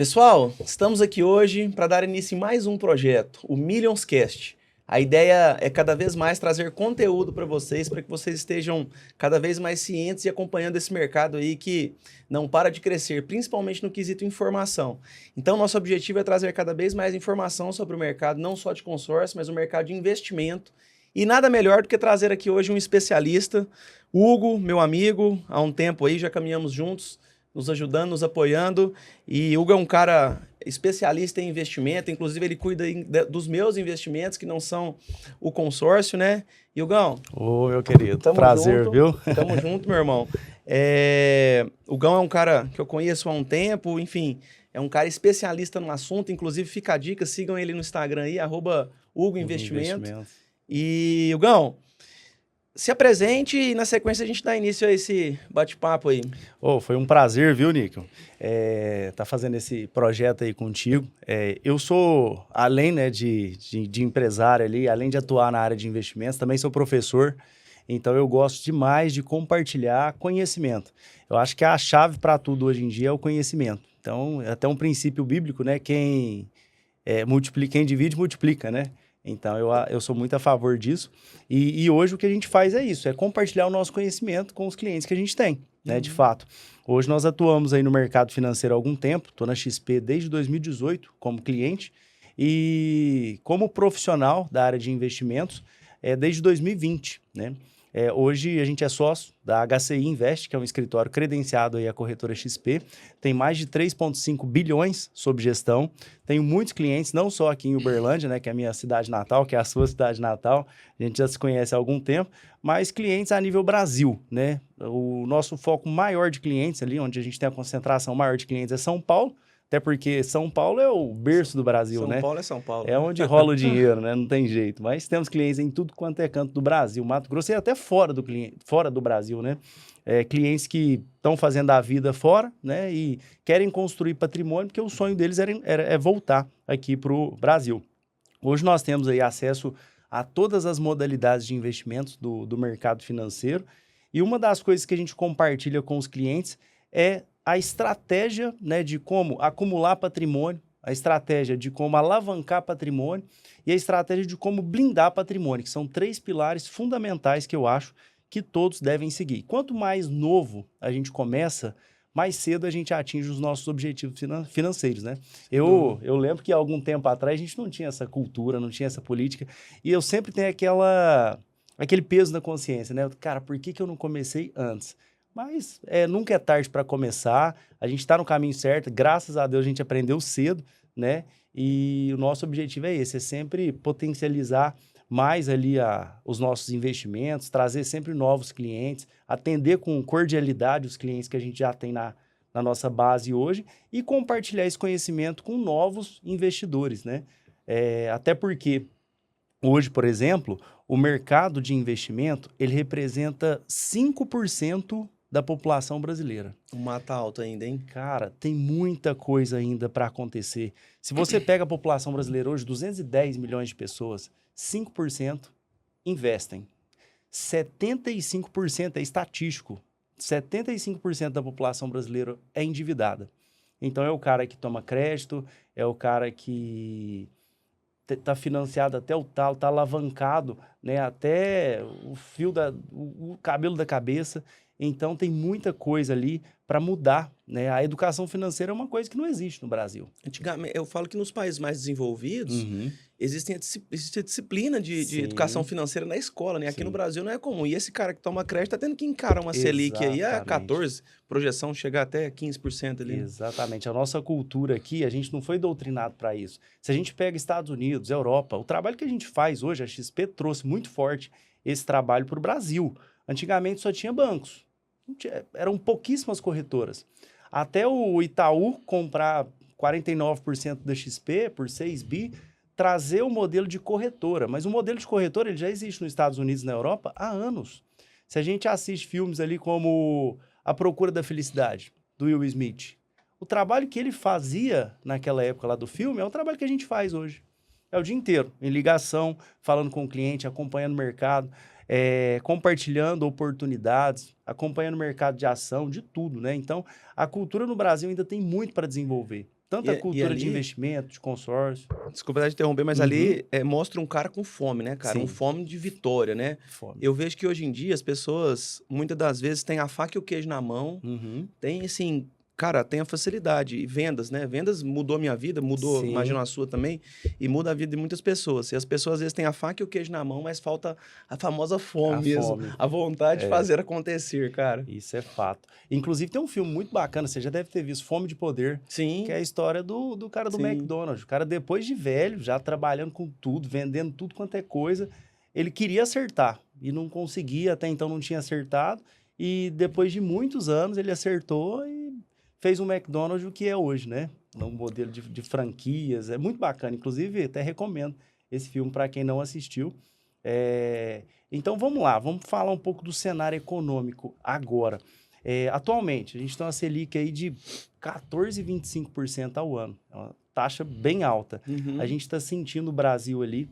Pessoal, estamos aqui hoje para dar início em mais um projeto, o Millions Cast. A ideia é cada vez mais trazer conteúdo para que vocês estejam cada vez mais cientes e acompanhando esse mercado aí que não para de crescer, principalmente no quesito informação. Então, nosso objetivo é trazer cada vez mais informação sobre o mercado, não só de consórcio, mas o mercado de investimento. E nada melhor do que trazer aqui hoje um especialista, Hugo, meu amigo, há um tempo aí já caminhamos juntos, nos ajudando, nos apoiando. E Hugo é um cara especialista em investimento, inclusive ele cuida dos meus investimentos, que não são o consórcio, né? E Hugão, Ô, meu querido, tamo prazer, junto, viu? tamo junto, meu irmão. O Hugão é um cara que eu conheço há um tempo, enfim, é um cara especialista no assunto, inclusive fica a dica, sigam ele no Instagram aí, @Hugo Investimento. Investimentos. E, Hugão, se apresente e na sequência a gente dá início a esse bate-papo aí. Ô, foi um prazer, viu, Nico? Tá fazendo esse projeto aí contigo. Eu sou, além, né, de empresário ali, além de atuar na área de investimentos, também sou professor. Então, eu gosto demais de compartilhar conhecimento. Eu acho que a chave para tudo hoje em dia é o conhecimento. Então, é até um princípio bíblico, né? Quem divide, multiplica, né? Então, eu sou muito a favor disso. E hoje o que a gente faz é isso, é compartilhar o nosso conhecimento com os clientes que a gente tem, né? De fato. Hoje nós atuamos aí no mercado financeiro há algum tempo, estou na XP desde 2018 como cliente e como profissional da área de investimentos desde 2020, né? Hoje a gente é sócio da HCI Invest, que é um escritório credenciado aí à corretora XP, tem mais de 3,5 bilhões sob gestão, tenho muitos clientes, não só aqui em Uberlândia, né, que é a minha cidade natal, que é a sua cidade natal, a gente já se conhece há algum tempo, mas clientes a nível Brasil, né? O nosso foco maior de clientes ali, onde a gente tem a concentração maior de clientes é São Paulo, até porque São Paulo é o berço do Brasil, né? São Paulo é São Paulo. É onde rola o dinheiro, né? Não tem jeito. Mas temos clientes em tudo quanto é canto do Brasil, Mato Grosso e até fora do Brasil, né? Clientes que estão fazendo a vida fora, né? E querem construir patrimônio, porque o sonho deles é voltar aqui para o Brasil. Hoje nós temos aí acesso a todas as modalidades de investimentos do mercado financeiro. E uma das coisas que a gente compartilha com os clientes é a estratégia, né, de como acumular patrimônio, a estratégia de como alavancar patrimônio e a estratégia de como blindar patrimônio, que são 3 pilares fundamentais que eu acho que todos devem seguir. Quanto mais novo a gente começa, mais cedo a gente atinge os nossos objetivos financeiros, né? Eu lembro que há algum tempo atrás a gente não tinha essa cultura, não tinha essa política, e eu sempre tenho aquele peso na consciência, né? Cara, por que eu não comecei antes? Mas nunca é tarde para começar, a gente está no caminho certo, graças a Deus a gente aprendeu cedo, né? E o nosso objetivo é esse, é sempre potencializar mais ali os nossos investimentos, trazer sempre novos clientes, atender com cordialidade os clientes que a gente já tem na nossa base hoje e compartilhar esse conhecimento com novos investidores, né? Até porque hoje, por exemplo, o mercado de investimento, ele representa 5% da população brasileira. O mata alto ainda, hein? Cara, tem muita coisa ainda para acontecer. Se você pega a população brasileira hoje, 210 milhões de pessoas, 5% investem. 75% é estatístico. 75% da população brasileira é endividada. Então, é o cara que toma crédito, é o cara que está financiado até o talo, está alavancado, né, até o cabelo da cabeça. Então, tem muita coisa ali para mudar, né? A educação financeira é uma coisa que não existe no Brasil. Antigamente, eu falo que nos países mais desenvolvidos Uhum. existe a disciplina de educação Sim, financeira na escola, né? Aqui no sim. Brasil não é comum. E esse cara que toma crédito tá tendo que encarar uma Selic aí a Exatamente. 14, projeção chegar até 15% ali, né? Exatamente. A nossa cultura aqui, a gente não foi doutrinado para isso. Se a gente pega Estados Unidos, Europa, o trabalho que a gente faz hoje, a XP trouxe muito forte esse trabalho para o Brasil. Antigamente só tinha bancos. Eram pouquíssimas corretoras. Até o Itaú comprar 49% da XP por 6 bi, trazer o modelo de corretora. Mas o modelo de corretora ele já existe nos Estados Unidos e na Europa há anos. Se a gente assiste filmes ali como A Procura da Felicidade, do Will Smith, o trabalho que ele fazia naquela época lá do filme é o trabalho que a gente faz hoje. É o dia inteiro, em ligação, falando com o cliente, acompanhando o mercado, compartilhando oportunidades, acompanhando o mercado de ação, de tudo, né? Então, a cultura no Brasil ainda tem muito para desenvolver. tanta E cultura de ali, investimento, de consórcio. desculpa até te interromper, mas ali mostra um cara com fome, né, cara? Um Sim, fome de vitória, né? fome. Eu vejo que hoje em dia as pessoas, muitas das vezes, têm a faca e o queijo na mão, Uhum. tem assim, cara, tem a facilidade. E vendas, né? Vendas mudou a minha vida, mudou, imagino Sim, a sua também, e muda a vida de muitas pessoas. E as pessoas às vezes têm a faca e o queijo na mão, mas falta a famosa a fome mesmo, fome. a vontade de É, fazer acontecer, cara. isso é fato. Inclusive, tem um filme muito bacana, você já deve ter visto, Fome de Poder, que é Sim, a história do cara do sim. McDonald's. O cara, depois de velho, já trabalhando com tudo, vendendo tudo quanto é coisa, ele queria acertar e não conseguia, até então não tinha acertado. E depois de muitos anos, ele acertou e fez um McDonald's o que é hoje, né? Um modelo de franquias. É muito bacana. Inclusive, até recomendo esse filme para quem não assistiu. É, Então vamos lá, vamos falar um pouco do cenário econômico agora. Atualmente, a gente tem uma Selic aí de 14,25% ao ano. É uma taxa bem alta. A Uhum. gente está sentindo o Brasil ali.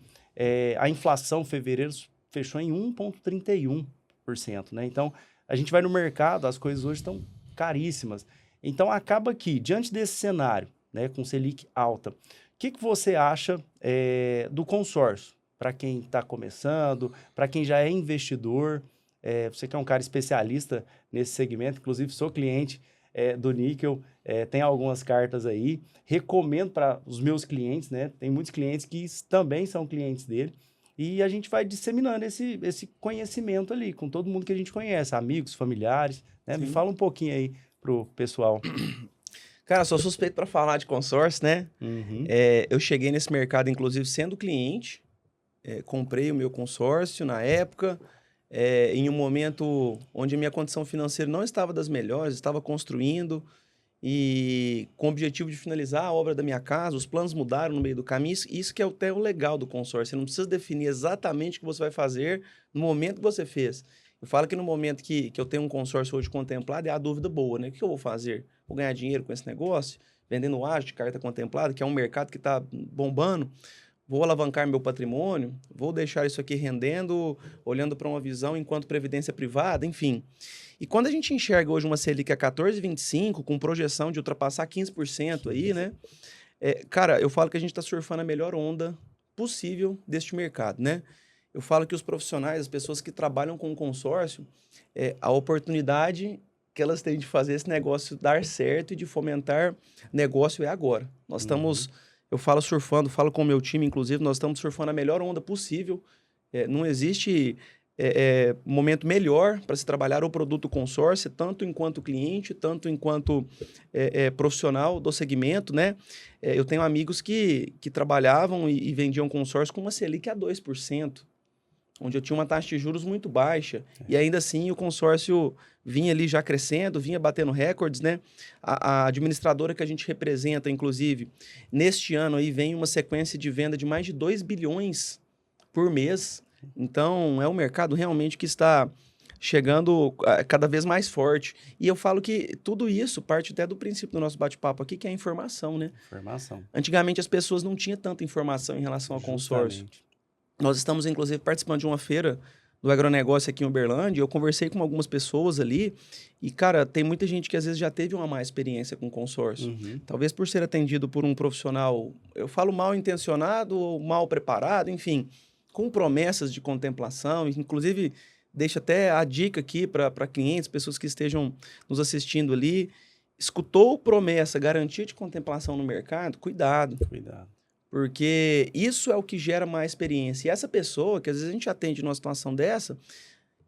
A inflação, em fevereiro, fechou em 1,31%, né? Então, a gente vai no mercado, as coisas hoje estão caríssimas. Então, acaba que, diante desse cenário, né, com Selic alta, o que você acha do consórcio? Para quem está começando, para quem já é investidor, você que é um cara especialista nesse segmento, inclusive sou cliente do Níquel, tem algumas cartas aí, recomendo para os meus clientes, né? Tem muitos clientes que também são clientes dele, e a gente vai disseminando esse conhecimento ali com todo mundo que a gente conhece, amigos, familiares, né? Me Sim. fala um pouquinho aí pro pessoal. Cara, sou suspeito para falar de consórcio, né? Uhum, Eu cheguei nesse mercado, inclusive, sendo cliente. Comprei o meu consórcio na época, em um momento onde a minha condição financeira não estava das melhores, estava construindo e com o objetivo de finalizar a obra da minha casa, os planos mudaram no meio do caminho. Isso que é até o legal do consórcio. Você não precisa definir exatamente o que você vai fazer no momento que você fez. Eu falo que no momento que eu tenho um consórcio hoje contemplado, é a dúvida boa, né? O que eu vou fazer? Vou ganhar dinheiro com esse negócio? Vendendo ágio de carta contemplada, que é um mercado que está bombando. Vou alavancar meu patrimônio, vou deixar isso aqui rendendo, olhando para uma visão enquanto previdência privada, enfim. E quando a gente enxerga hoje uma Selic a 14,25, com projeção de ultrapassar 15% aí, 15. né? Cara, eu falo que a gente está surfando a melhor onda possível deste mercado, né? Eu falo que os profissionais, as pessoas que trabalham com consórcio, a oportunidade que elas têm de fazer esse negócio dar certo e de fomentar negócio é agora. Nós Uhum. estamos, eu falo surfando, falo com o meu time, inclusive, nós estamos surfando a melhor onda possível. Não existe momento melhor para se trabalhar o produto consórcio, tanto enquanto cliente, tanto enquanto profissional do segmento, né? Eu tenho amigos que trabalhavam e vendiam consórcio com uma Selic a 2%, onde eu tinha uma taxa de juros muito baixa, e ainda assim o consórcio vinha ali já crescendo, vinha batendo recordes, né? A administradora que a gente representa, inclusive, neste ano aí vem uma sequência de venda de mais de 2 bilhões por mês. Então, é um mercado realmente que está chegando cada vez mais forte. E eu falo que tudo isso parte até do princípio do nosso bate-papo aqui, que é a informação, né? Informação. Antigamente as pessoas não tinham tanta informação em relação ao consórcio. Justamente. Nós estamos, inclusive, participando de uma feira do agronegócio aqui em Uberlândia. Eu conversei com algumas pessoas ali e, cara, tem muita gente que às vezes já teve uma má experiência com consórcio. Uhum. Talvez por ser atendido por um profissional, eu falo mal intencionado ou mal preparado, enfim, com promessas de contemplação. Inclusive, deixo até a dica aqui para clientes, pessoas que estejam nos assistindo ali. Escutou promessa, garantia de contemplação no mercado? Cuidado. Cuidado. Porque isso é o que gera mais experiência. E essa pessoa, que às vezes a gente atende numa situação dessa,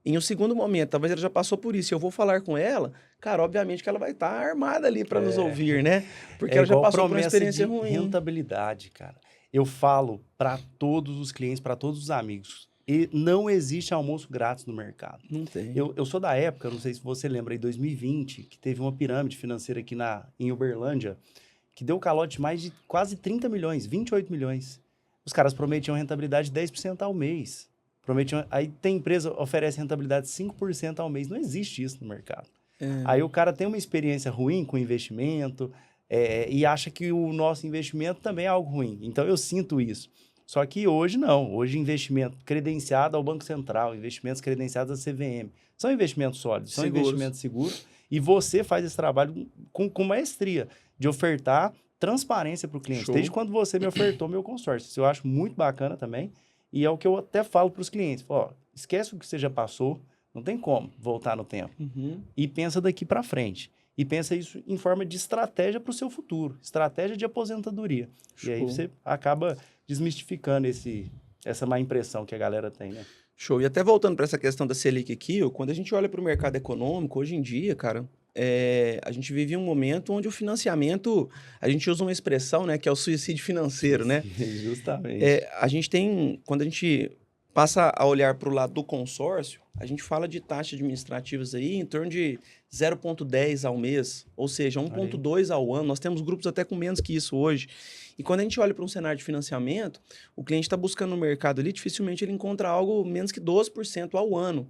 em um segundo momento, talvez ela já passou por isso, e eu vou falar com ela, cara, obviamente que ela vai estar armada ali para nos É, ouvir, né? Porque é ela já igual passou por uma promessa experiência de ruim. rentabilidade, cara. Eu falo para todos os clientes, para todos os amigos, e não existe almoço grátis no mercado. Não tem. Eu sou da época, não sei se você lembra, em 2020, que teve uma pirâmide financeira aqui em Uberlândia, que deu calote de mais de quase 30 milhões, 28 milhões. Os caras prometiam rentabilidade de 10% ao mês. Aí tem empresa que oferece rentabilidade de 5% ao mês. Não existe isso no mercado. É, Aí o cara tem uma experiência ruim com investimento e acha que o nosso investimento também é algo ruim. Então eu sinto isso. Só que hoje não. Hoje investimento credenciado ao Banco Central, investimentos credenciados à CVM. São investimentos sólidos, são seguros. investimentos seguros. E você faz esse trabalho com maestria de ofertar transparência para o cliente, Show. desde quando você me ofertou meu consórcio. Isso eu acho muito bacana também, e é o que eu até falo para os clientes. Ó, esquece o que você já passou, não tem como voltar no tempo. E pensa daqui para frente. E pensa isso em forma de estratégia para o seu futuro, estratégia de aposentadoria. Show. E aí você acaba desmistificando essa má impressão que a galera tem, né? Show. E até voltando para essa questão da Selic aqui, quando a gente olha para o mercado econômico, hoje em dia, cara, a gente vive um momento onde o financiamento, a gente usa uma expressão, né, que é o suicídio financeiro, né? Justamente. A gente tem, quando a gente passa a olhar para o lado do consórcio, a gente fala de taxas administrativas aí em torno de 0,10 ao mês, ou seja, 1,2 ao ano. Nós temos grupos até com menos que isso hoje. E quando a gente olha para um cenário de financiamento, o cliente está buscando no mercado ali, dificilmente ele encontra algo menos que 12% ao ano.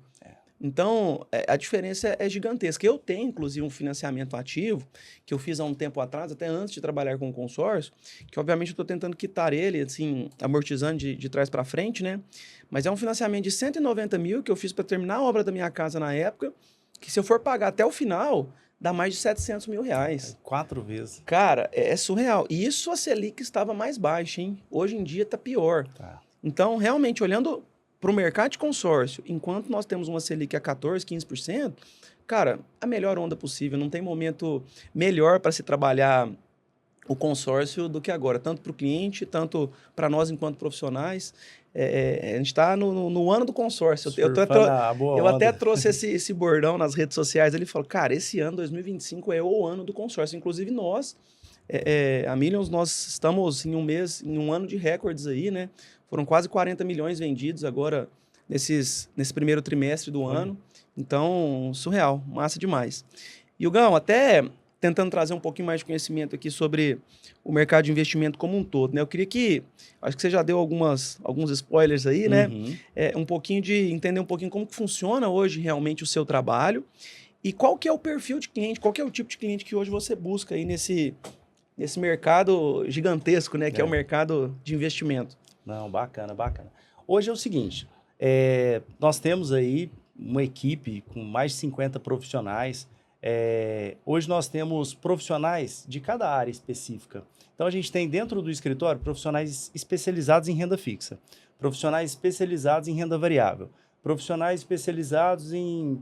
Então, a diferença é gigantesca. Eu tenho, inclusive, um financiamento ativo, que eu fiz há um tempo atrás, até antes de trabalhar com o consórcio, que obviamente eu estou tentando quitar ele, assim, amortizando de trás para frente, né? Mas é um financiamento de 190 mil que eu fiz para terminar a obra da minha casa na época, que se eu for pagar até o final, dá mais de 700 mil reais. 4 vezes. Cara, é surreal. E isso a Selic estava mais baixa, hein? Hoje em dia está pior. Tá. Então, realmente, olhando para o mercado de consórcio, enquanto nós temos uma Selic a 14%, 15%, cara, a melhor onda possível. Não tem momento melhor para se trabalhar o consórcio do que agora, tanto para o cliente, tanto para nós enquanto profissionais. A gente está no ano do consórcio. Eu até trouxe esse bordão nas redes sociais. Ele falou, cara, esse ano, 2025, é o ano do consórcio. Inclusive nós, a Millions, nós estamos em um ano de recordes aí, né? Foram quase 40 milhões vendidos agora nesse primeiro trimestre do ano. Então, surreal, massa demais. E, Hugão, até tentando trazer um pouquinho mais de conhecimento aqui sobre o mercado de investimento como um todo, né? Eu queria acho que você já deu alguns spoilers aí, né? Um pouquinho de entender um pouquinho como que funciona hoje realmente o seu trabalho e qual que é o perfil de cliente, qual que é o tipo de cliente que hoje você busca aí nesse mercado gigantesco, né? Que é o mercado de investimento. Não, bacana. Hoje é o seguinte, nós temos aí uma equipe com mais de 50 profissionais. Hoje nós temos profissionais de cada área específica. Então a gente tem dentro do escritório profissionais especializados em renda fixa, profissionais especializados em renda variável, profissionais especializados em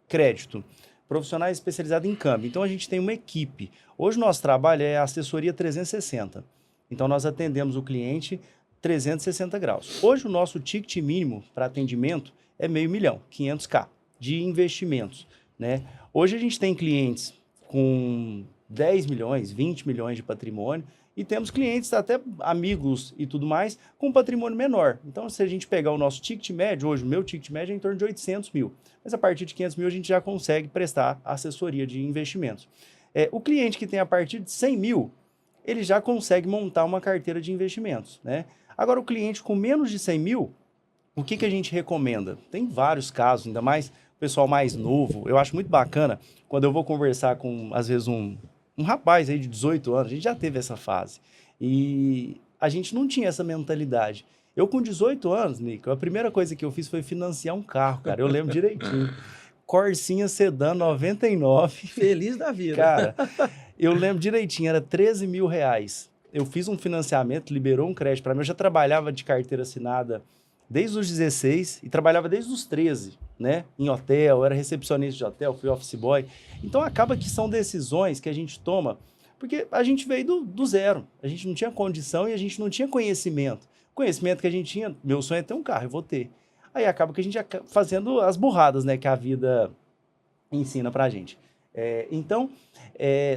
crédito, profissionais especializados em câmbio. Então a gente tem uma equipe. Hoje o nosso trabalho é a assessoria 360. Então nós atendemos o cliente 360 graus. Hoje o nosso ticket mínimo para atendimento é R$500 mil, 500K, de investimentos, né? Hoje a gente tem clientes com 10 milhões, 20 milhões de patrimônio e temos clientes, até amigos e tudo mais, com patrimônio menor. Então, se a gente pegar o nosso ticket médio, hoje o meu ticket médio é em torno de 800 mil. Mas a partir de 500 mil a gente já consegue prestar assessoria de investimentos. O cliente que tem a partir de 100 mil, ele já consegue montar uma carteira de investimentos, né? Agora, o cliente com menos de 100 mil, o que a gente recomenda? Tem vários casos, ainda mais o pessoal mais novo. Eu acho muito bacana quando eu vou conversar com, às vezes, um rapaz aí de 18 anos, a gente já teve essa fase. E a gente não tinha essa mentalidade. Eu, com 18 anos, Nico, a primeira coisa que eu fiz foi financiar um carro, cara. Eu lembro direitinho. Corsinha Sedan 99. Feliz da vida. Cara, eu lembro direitinho, era 13 mil reais. Eu fiz um financiamento, liberou um crédito para mim. Eu já trabalhava de carteira assinada desde os 16 e trabalhava desde os 13, né? Em hotel, era recepcionista de hotel, fui office boy. Então acaba que são decisões que a gente toma, porque a gente veio do zero. A gente não tinha condição e a gente não tinha conhecimento. O conhecimento que a gente tinha, meu sonho é ter um carro, eu vou ter. Aí acaba que a gente fazendo as burradas, né? Que a vida ensina pra gente. Então,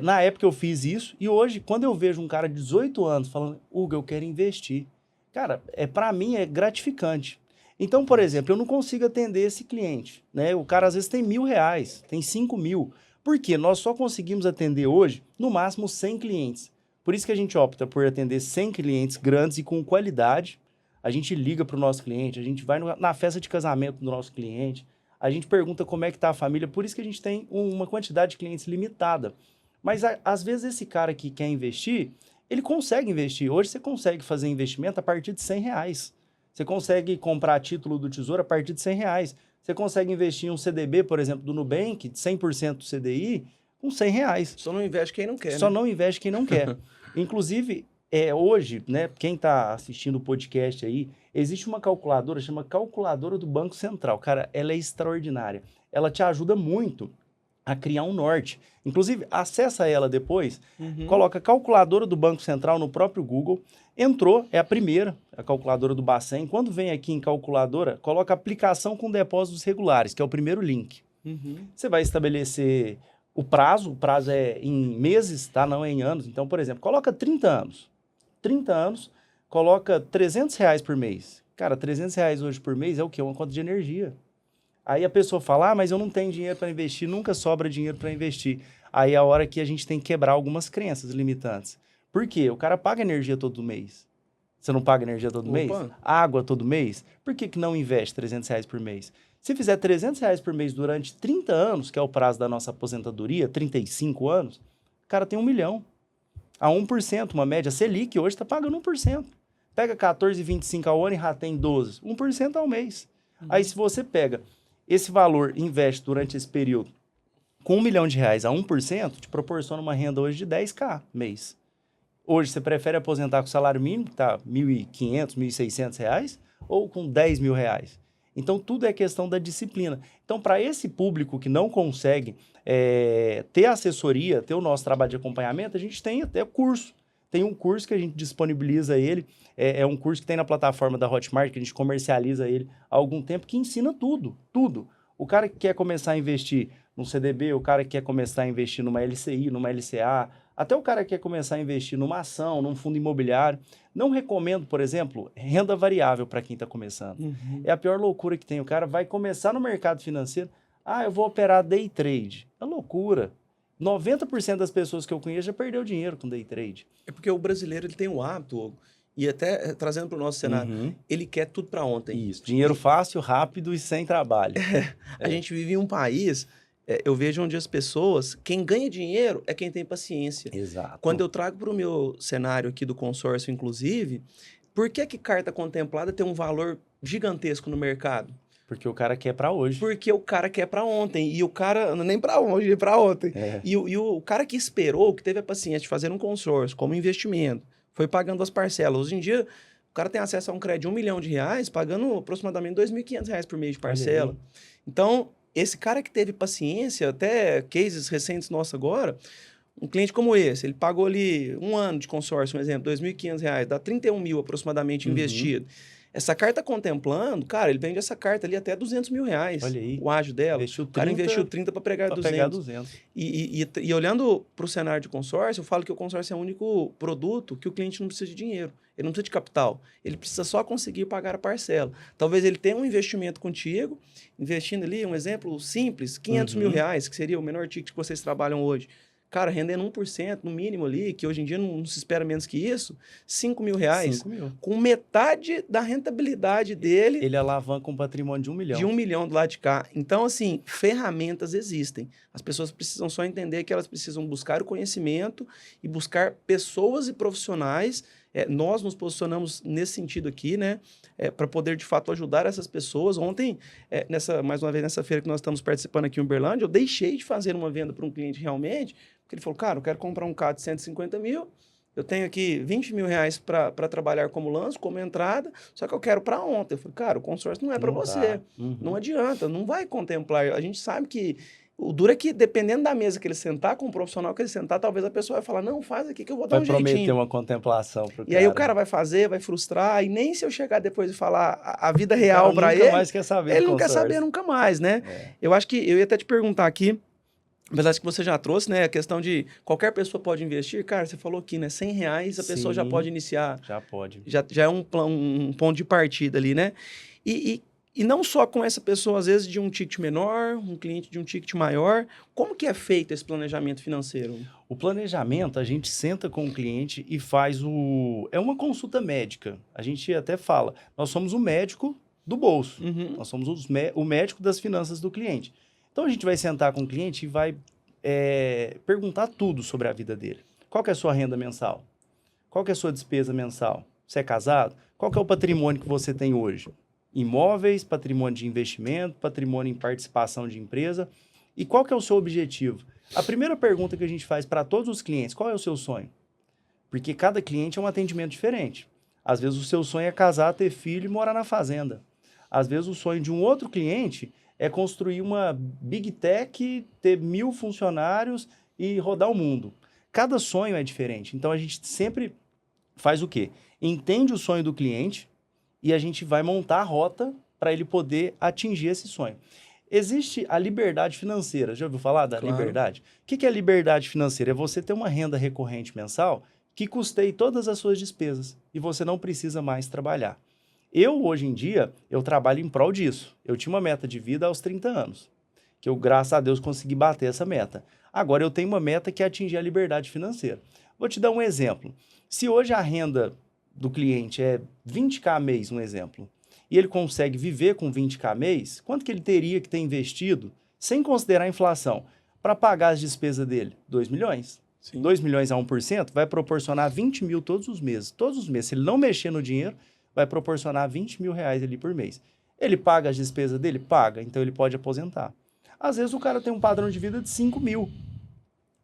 na época eu fiz isso e hoje, quando eu vejo um cara de 18 anos falando, Hugo, eu quero investir, cara, para mim é gratificante. Então, por exemplo, eu não consigo atender esse cliente, né? O cara às vezes tem R$1.000, tem 5 mil. Por quê? Nós só conseguimos atender hoje, no máximo, 100 clientes. Por isso que a gente opta por atender 100 clientes grandes e com qualidade. A gente liga para o nosso cliente, a gente vai na festa de casamento do nosso cliente, a gente pergunta como é que está a família. Por isso que a gente tem uma quantidade de clientes limitada. Mas às vezes esse cara que quer investir, ele consegue investir. Hoje você consegue fazer investimento a partir de R$100. Você consegue comprar título do Tesouro a partir de R$100. Você consegue investir em um CDB, por exemplo, do Nubank, de 100% do CDI, com R$100. Só não investe quem não quer, Só né? não investe quem não quer. Inclusive, hoje, né, quem está assistindo o podcast aí, existe uma calculadora, chama Calculadora do Banco Central. Cara, ela é extraordinária. Ela te ajuda muito a criar um norte. Inclusive, acessa ela depois, coloca Calculadora do Banco Central no próprio Google, entrou, é a primeira, a calculadora do Bacen. Quando vem aqui em calculadora, coloca aplicação com depósitos regulares, que é o primeiro link. Você vai estabelecer o prazo é em meses, tá? Não é em anos. Então, por exemplo, coloca 30 anos. 30 anos, coloca R$300 por mês. Cara, R$300 hoje por mês é o quê? Uma conta de energia. Aí a pessoa fala, mas eu não tenho dinheiro para investir, nunca sobra dinheiro para investir. Aí é a hora que a gente tem que quebrar algumas crenças limitantes. Por quê? O cara paga energia todo mês. Você não paga energia todo mês? Água todo mês? Por que não investe R$300 por mês? Se fizer R$300 por mês durante 30 anos, que é o prazo da nossa aposentadoria, 35 anos, o cara tem 1 milhão. A 1%, uma média Selic, hoje está pagando 1%. Pega 14,25 ao ano e já tem 12. 1% ao mês. Aí se você pega esse valor e investe durante esse período com R$1 milhão a 1%, te proporciona uma renda hoje de 10k mês. Hoje você prefere aposentar com salário mínimo, que está R$1.500, R$1.600, ou com R$10.000? Então, tudo é questão da disciplina. Então, para esse público que não consegue ter assessoria, ter o nosso trabalho de acompanhamento, a gente tem até curso. Tem um curso que a gente disponibiliza ele, é um curso que tem na plataforma da Hotmart, que a gente comercializa ele há algum tempo, que ensina tudo, tudo. O cara que quer começar a investir no CDB, o cara que quer começar a investir numa LCI, numa LCA, até o cara que quer começar a investir numa ação, num fundo imobiliário. Não recomendo, por exemplo, renda variável para quem está começando. É a pior loucura que tem. O cara vai começar no mercado financeiro, eu vou operar day trade. É loucura. 90% das pessoas que eu conheço já perdeu dinheiro com day trade. É porque o brasileiro ele tem o hábito, e até trazendo para o nosso cenário, ele quer tudo para ontem. Isso, dinheiro fácil, rápido e sem trabalho. A gente vive em um país, eu vejo onde as pessoas, quem ganha dinheiro é quem tem paciência. Exato. Quando eu trago para o meu cenário aqui do consórcio, inclusive, por que carta contemplada tem um valor gigantesco no mercado? Porque o cara quer para hoje. Porque o cara quer para ontem. E o cara, nem para hoje, é para ontem. E o cara que esperou, que teve a paciência de fazer um consórcio como investimento, foi pagando as parcelas. Hoje em dia, o cara tem acesso a um crédito de R$1 milhão, pagando aproximadamente R$2.500 por mês de parcela. Então, esse cara que teve paciência, até cases recentes nossos agora, um cliente como esse, ele pagou ali 1 ano de consórcio, um exemplo, R$2.500, dá 31 mil aproximadamente investido. Essa carta contemplando, cara, ele vende essa carta ali até R$200 mil. Olha aí. O ágio dela. Investiu 30, o cara investiu 30 para pegar 200. E olhando para o cenário de consórcio, eu falo que o consórcio é o único produto que o cliente não precisa de dinheiro. Ele não precisa de capital. Ele precisa só conseguir pagar a parcela. Talvez ele tenha um investimento contigo, investindo ali, um exemplo simples, R$500 mil, que seria o menor ticket que vocês trabalham hoje. Cara, rendendo 1% no mínimo ali, que hoje em dia não se espera menos que isso, R$5 mil. 5 mil. Com metade da rentabilidade dele. Ele alavanca um patrimônio de 1 milhão. De 1 milhão do lado de cá. Então, assim, ferramentas existem. As pessoas precisam só entender que elas precisam buscar o conhecimento e buscar pessoas e profissionais. Nós nos posicionamos nesse sentido aqui, né? Para poder, de fato, ajudar essas pessoas. Ontem, mais uma vez, nessa feira que nós estamos participando aqui em Uberlândia, eu deixei de fazer uma venda para um cliente realmente, porque ele falou, cara, eu quero comprar um carro de 150 mil, eu tenho aqui R$20 mil para trabalhar como lance, como entrada, só que eu quero para ontem. Eu falei, cara, o consórcio não é para você. Não adianta, não vai contemplar. A gente sabe que o duro é que, dependendo da mesa que ele sentar, com o profissional que ele sentar, talvez a pessoa vai falar, não, faz aqui que eu vou dar um jeitinho. Vai prometer uma contemplação pro cara. E aí o cara vai fazer, vai frustrar, e nem se eu chegar depois e falar a vida real para ele, nunca mais quer saber ele não quer saber nunca mais, né? Eu acho que, eu ia até te perguntar aqui, apesar de que você já trouxe, né, a questão de qualquer pessoa pode investir, cara, você falou aqui, né, R$100 a pessoa já pode iniciar. Já pode. Já é um ponto de partida ali, né? E não só com essa pessoa, às vezes, de um ticket menor, um cliente de um ticket maior. Como que é feito esse planejamento financeiro? O planejamento, a gente senta com o cliente e faz É uma consulta médica. A gente até fala, nós somos o médico do bolso. Nós somos o médico das finanças do cliente. Então, a gente vai sentar com o cliente e vai perguntar tudo sobre a vida dele. Qual que é a sua renda mensal? Qual que é a sua despesa mensal? Você é casado? Qual que é o patrimônio que você tem hoje? Imóveis, patrimônio de investimento, patrimônio em participação de empresa. E qual que é o seu objetivo? A primeira pergunta que a gente faz para todos os clientes, qual é o seu sonho? Porque cada cliente é um atendimento diferente. Às vezes o seu sonho é casar, ter filho e morar na fazenda. Às vezes o sonho de um outro cliente é construir uma Big Tech, ter 1.000 funcionários e rodar o mundo. Cada sonho é diferente. Então a gente sempre faz o quê? Entende o sonho do cliente e a gente vai montar a rota para ele poder atingir esse sonho. Existe a liberdade financeira. Já ouviu falar da liberdade? O que é liberdade financeira? É você ter uma renda recorrente mensal que custeie todas as suas despesas e você não precisa mais trabalhar. Eu, hoje em dia, eu trabalho em prol disso. Eu tinha uma meta de vida aos 30 anos, que eu, graças a Deus, consegui bater essa meta. Agora, eu tenho uma meta que é atingir a liberdade financeira. Vou te dar um exemplo. Se hoje a renda do cliente é 20k mês, um exemplo, e ele consegue viver com 20k mês, quanto que ele teria que ter investido, sem considerar a inflação, para pagar as despesas dele? 2 milhões. Sim. 2 milhões a 1% vai proporcionar 20 mil todos os meses. Todos os meses. Se ele não mexer no dinheiro, vai proporcionar 20 mil reais ali por mês. Ele paga as despesas dele? Paga. Então, ele pode aposentar. Às vezes, o cara tem um padrão de vida de 5 mil.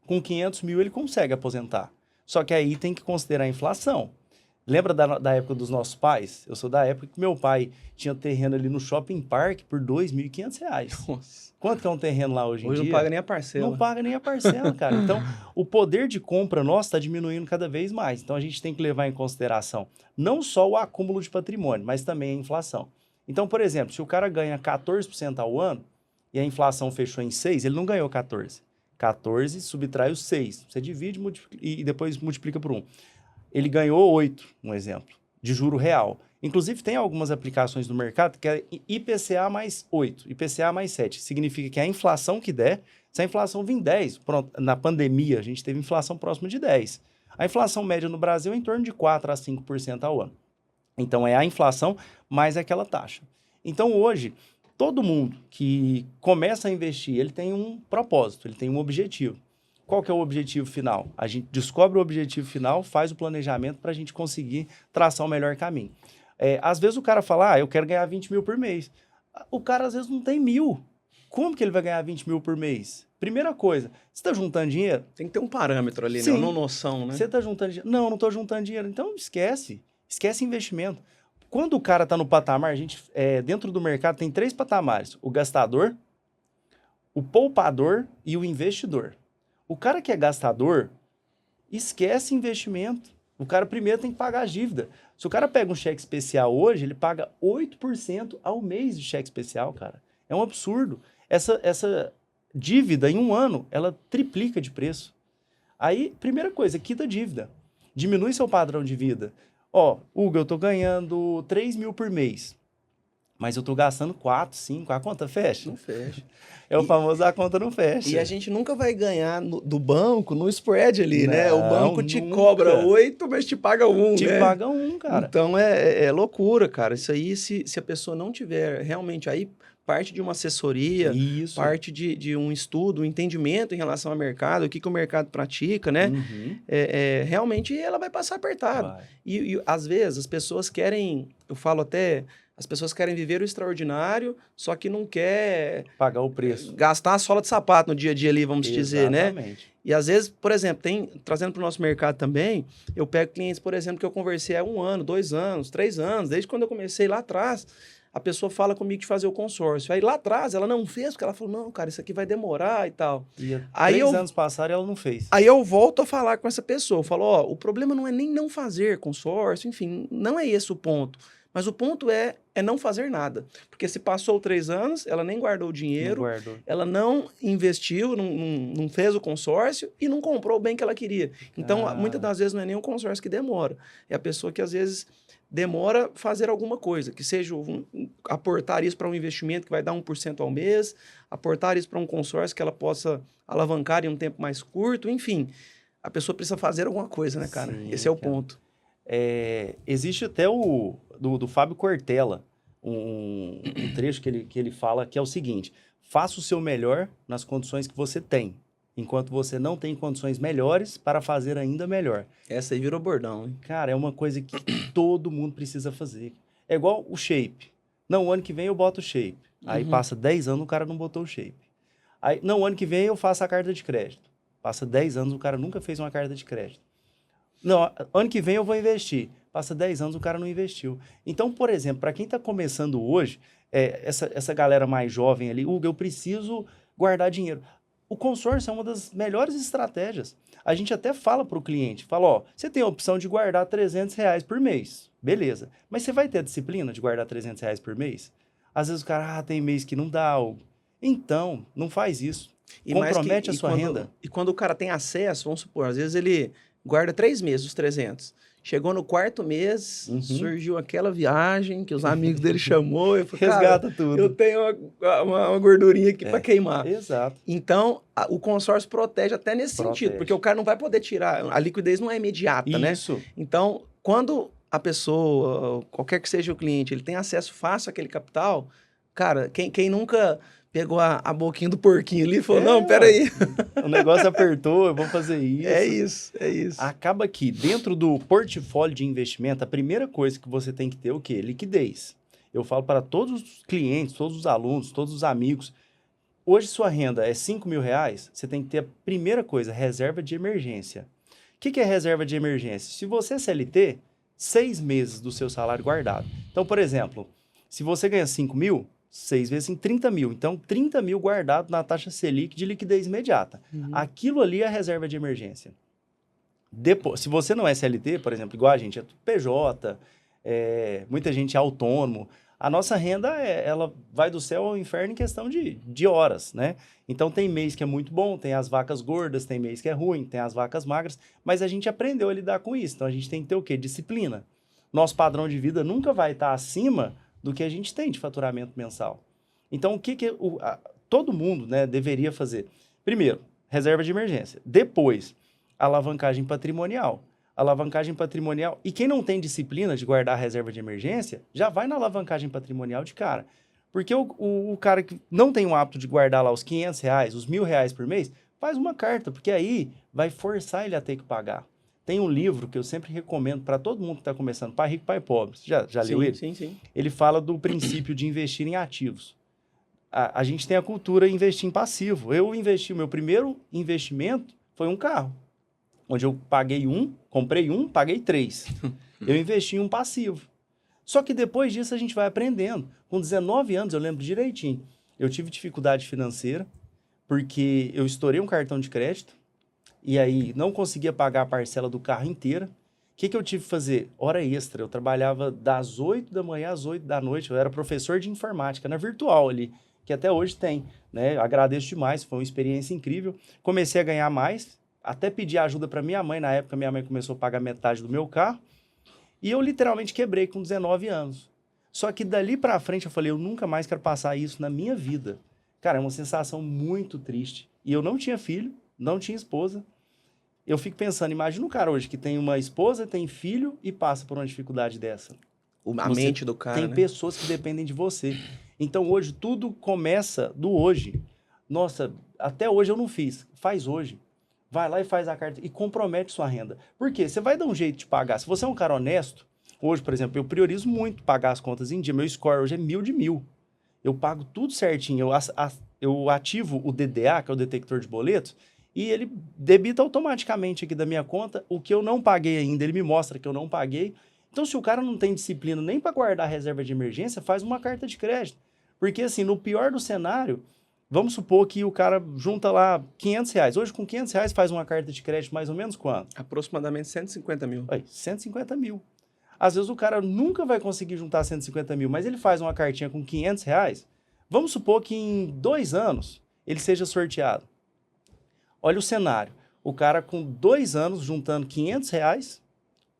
Com 500 mil, ele consegue aposentar. Só que aí tem que considerar a inflação. Lembra da época dos nossos pais? Eu sou da época que meu pai tinha terreno ali no Shopping Park por R$ 2.500. Nossa. Quanto que é um terreno lá hoje em dia? Hoje não paga nem a parcela. Não paga nem a parcela, cara. Então, o poder de compra nosso está diminuindo cada vez mais. Então, a gente tem que levar em consideração não só o acúmulo de patrimônio, mas também a inflação. Então, por exemplo, se o cara ganha 14% ao ano e a inflação fechou em 6, ele não ganhou 14. 14 subtrai os 6. Você divide e depois multiplica por 1. Ele ganhou 8, um exemplo, de juro real. Inclusive, tem algumas aplicações no mercado que é IPCA mais 8, IPCA mais 7. Significa que a inflação que der, se a inflação vir 10, pronto, na pandemia a gente teve inflação próxima de 10. A inflação média no Brasil é em torno de 4 a 5% ao ano. Então, é a inflação mais aquela taxa. Então, hoje, todo mundo que começa a investir, ele tem um propósito, ele tem um objetivo. Qual que é o objetivo final? A gente descobre o objetivo final, faz o planejamento para a gente conseguir traçar o melhor caminho. Às vezes o cara fala, eu quero ganhar 20 mil por mês. O cara às vezes não tem 1.000. Como que ele vai ganhar 20 mil por mês? Primeira coisa, você está juntando dinheiro? Tem que ter um parâmetro ali, Sim. né? Uma noção, né? Você está juntando dinheiro? Não estou juntando dinheiro. Então esquece investimento. Quando o cara está no patamar, dentro do mercado tem 3 patamares. O gastador, o poupador e o investidor. O cara que é gastador, esquece investimento. O cara primeiro tem que pagar a dívida. Se o cara pega um cheque especial hoje, ele paga 8% ao mês de cheque especial, cara. É um absurdo. Essa dívida, em um ano, ela triplica de preço. Aí, primeira coisa, quita a dívida. Diminui seu padrão de vida. Hugo, eu tô ganhando 3 mil por mês. Mas eu tô gastando 4, 5, a conta fecha? Não fecha. É o famoso a conta não fecha. E a gente nunca vai ganhar do banco no spread ali, né? O banco te nunca. cobra 8, mas te paga 1, Te né? paga 1, cara. Então é loucura, cara. Isso aí, se a pessoa não tiver realmente aí parte de uma assessoria, Isso. parte de um estudo, um entendimento em relação ao mercado, o que o mercado pratica, né? Uhum. Realmente ela vai passar apertado. Vai. E às vezes as pessoas querem, eu falo até, as pessoas querem viver o extraordinário, só que não quer Pagar o preço. gastar a sola de sapato no dia a dia ali, vamos dizer, né? Exatamente. E às vezes, por exemplo, trazendo para o nosso mercado também, eu pego clientes, por exemplo, que eu conversei há 1 ano, 2 anos, 3 anos, desde quando eu comecei lá atrás, a pessoa fala comigo de fazer o consórcio. Aí lá atrás ela não fez, porque ela falou, não, cara, isso aqui vai demorar e tal. E aí 3 anos passaram e ela não fez. Aí eu volto a falar com essa pessoa, eu falo, o problema não é nem não fazer consórcio, enfim, não é esse o ponto. Mas o ponto é não fazer nada. Porque se passou 3 anos, ela nem guardou o dinheiro, ela não investiu, não fez o consórcio e não comprou o bem que ela queria. Então, muitas das vezes não é nem o consórcio que demora. É a pessoa que às vezes demora fazer alguma coisa, que seja aportar isso para um investimento que vai dar 1% ao mês, aportar isso para um consórcio que ela possa alavancar em um tempo mais curto, enfim. A pessoa precisa fazer alguma coisa, né, cara? Sim, Esse é o ponto. Existe até do Fábio Cortella, um trecho que ele fala que é o seguinte: faça o seu melhor nas condições que você tem, enquanto você não tem condições melhores para fazer ainda melhor. Essa aí virou bordão, hein? Cara, é uma coisa que todo mundo precisa fazer. É igual o shape. Não, o ano que vem eu boto o shape. Aí passa 10 anos o cara não botou o shape. Aí, não, o ano que vem eu faço a carta de crédito. Passa 10 anos o cara nunca fez uma carta de crédito. Não, ano que vem eu vou investir. Passa 10 anos, o cara não investiu. Então, por exemplo, para quem está começando hoje, essa galera mais jovem ali, Hugo, eu preciso guardar dinheiro. O consórcio é uma das melhores estratégias. A gente até fala para o cliente, fala, ó, você tem a opção de guardar R$ 300 por mês. Beleza. Mas você vai ter a disciplina de guardar R$ 300 por mês? Às vezes o cara, tem mês que não dá. Então, não faz isso. Compromete a sua renda. E quando o cara tem acesso, vamos supor, às vezes ele guarda 3 meses os 300. Chegou no 4º mês, surgiu aquela viagem que os amigos dele chamou. Eu falei, resgata tudo. Eu tenho uma gordurinha aqui para queimar. Exato. Então, o consórcio protege até nesse sentido, porque o cara não vai poder tirar. A liquidez não é imediata, né? Isso. Então, quando a pessoa, qualquer que seja o cliente, ele tem acesso fácil àquele capital, cara, quem nunca pegou a boquinha do porquinho ali e falou, não, peraí. O negócio apertou, eu vou fazer isso. É isso. Acaba que dentro do portfólio de investimento, a primeira coisa que você tem que ter é o quê? Liquidez. Eu falo para todos os clientes, todos os alunos, todos os amigos, hoje sua renda é R$ 5.000, você tem que ter a primeira coisa, reserva de emergência. O que é reserva de emergência? Se você é CLT, 6 meses do seu salário guardado. Então, por exemplo, se você ganha 5 mil, 6 vezes em 30 mil. Então, 30 mil guardado na taxa Selic de liquidez imediata. Aquilo ali é a reserva de emergência. Depois, se você não é CLT, por exemplo, igual a gente é PJ, muita gente é autônomo, a nossa renda, ela vai do céu ao inferno em questão de horas, né? Então, tem mês que é muito bom, tem as vacas gordas, tem mês que é ruim, tem as vacas magras, mas a gente aprendeu a lidar com isso. Então, a gente tem que ter o quê? Disciplina. Nosso padrão de vida nunca vai estar acima do que a gente tem de faturamento mensal. Então, o que todo mundo, né, deveria fazer? Primeiro, reserva de emergência. Depois, alavancagem patrimonial. Alavancagem patrimonial. E quem não tem disciplina de guardar a reserva de emergência, já vai na alavancagem patrimonial de cara. Porque o cara que não tem o hábito de guardar lá os R$ 500, os R$ 1.000 por mês, faz uma carta, porque aí vai forçar ele a ter que pagar. Tem um livro que eu sempre recomendo para todo mundo que está começando, Pai Rico, Pai Pobre. Você já leu ele? Sim. Ele fala do princípio de investir em ativos. A gente tem a cultura de investir em passivo. Eu investi, o meu primeiro investimento foi um carro, onde eu comprei paguei 3. Eu investi em um passivo. Só que depois disso a gente vai aprendendo. Com 19 anos, eu lembro direitinho, eu tive dificuldade financeira, porque eu estourei um cartão de crédito, e aí não conseguia pagar a parcela do carro inteira. O que eu tive que fazer? Hora extra. Eu trabalhava das 8 da manhã às 8 da noite. Eu era professor de informática na Virtual ali, que até hoje tem, né? Agradeço demais, foi uma experiência incrível. Comecei a ganhar mais, até pedi ajuda para minha mãe. Na época, minha mãe começou a pagar metade do meu carro. E eu literalmente quebrei com 19 anos. Só que dali para frente eu falei, eu nunca mais quero passar isso na minha vida. Cara, é uma sensação muito triste. E eu não tinha filho, não tinha esposa. Eu fico pensando, imagina um cara hoje que tem uma esposa, tem filho e passa por uma dificuldade dessa. A mente do cara, tem né? pessoas que dependem de você. Então, hoje, tudo começa do hoje. Nossa, até hoje eu não fiz. Faz hoje. Vai lá e faz a carta e compromete sua renda. Por quê? Você vai dar um jeito de pagar. Se você é um cara honesto, hoje, por exemplo, eu priorizo muito pagar as contas em dia. Meu score hoje é 1.000 de 1.000. Eu pago tudo certinho. Eu ativo o DDA, que é o detector de boletos, e ele debita automaticamente aqui da minha conta o que eu não paguei ainda. Ele me mostra que eu não paguei. Então, se o cara não tem disciplina nem para guardar a reserva de emergência, faz uma carta de crédito. Porque, assim, no pior do cenário, vamos supor que o cara junta lá R$ 500. Hoje, com R$ 500, faz uma carta de crédito mais ou menos quanto? Aproximadamente 150 mil. 150 mil. Às vezes, o cara nunca vai conseguir juntar 150 mil, mas ele faz uma cartinha com R$ 500. Vamos supor que em 2 anos ele seja sorteado. Olha o cenário. O cara com 2 anos juntando R$ 500,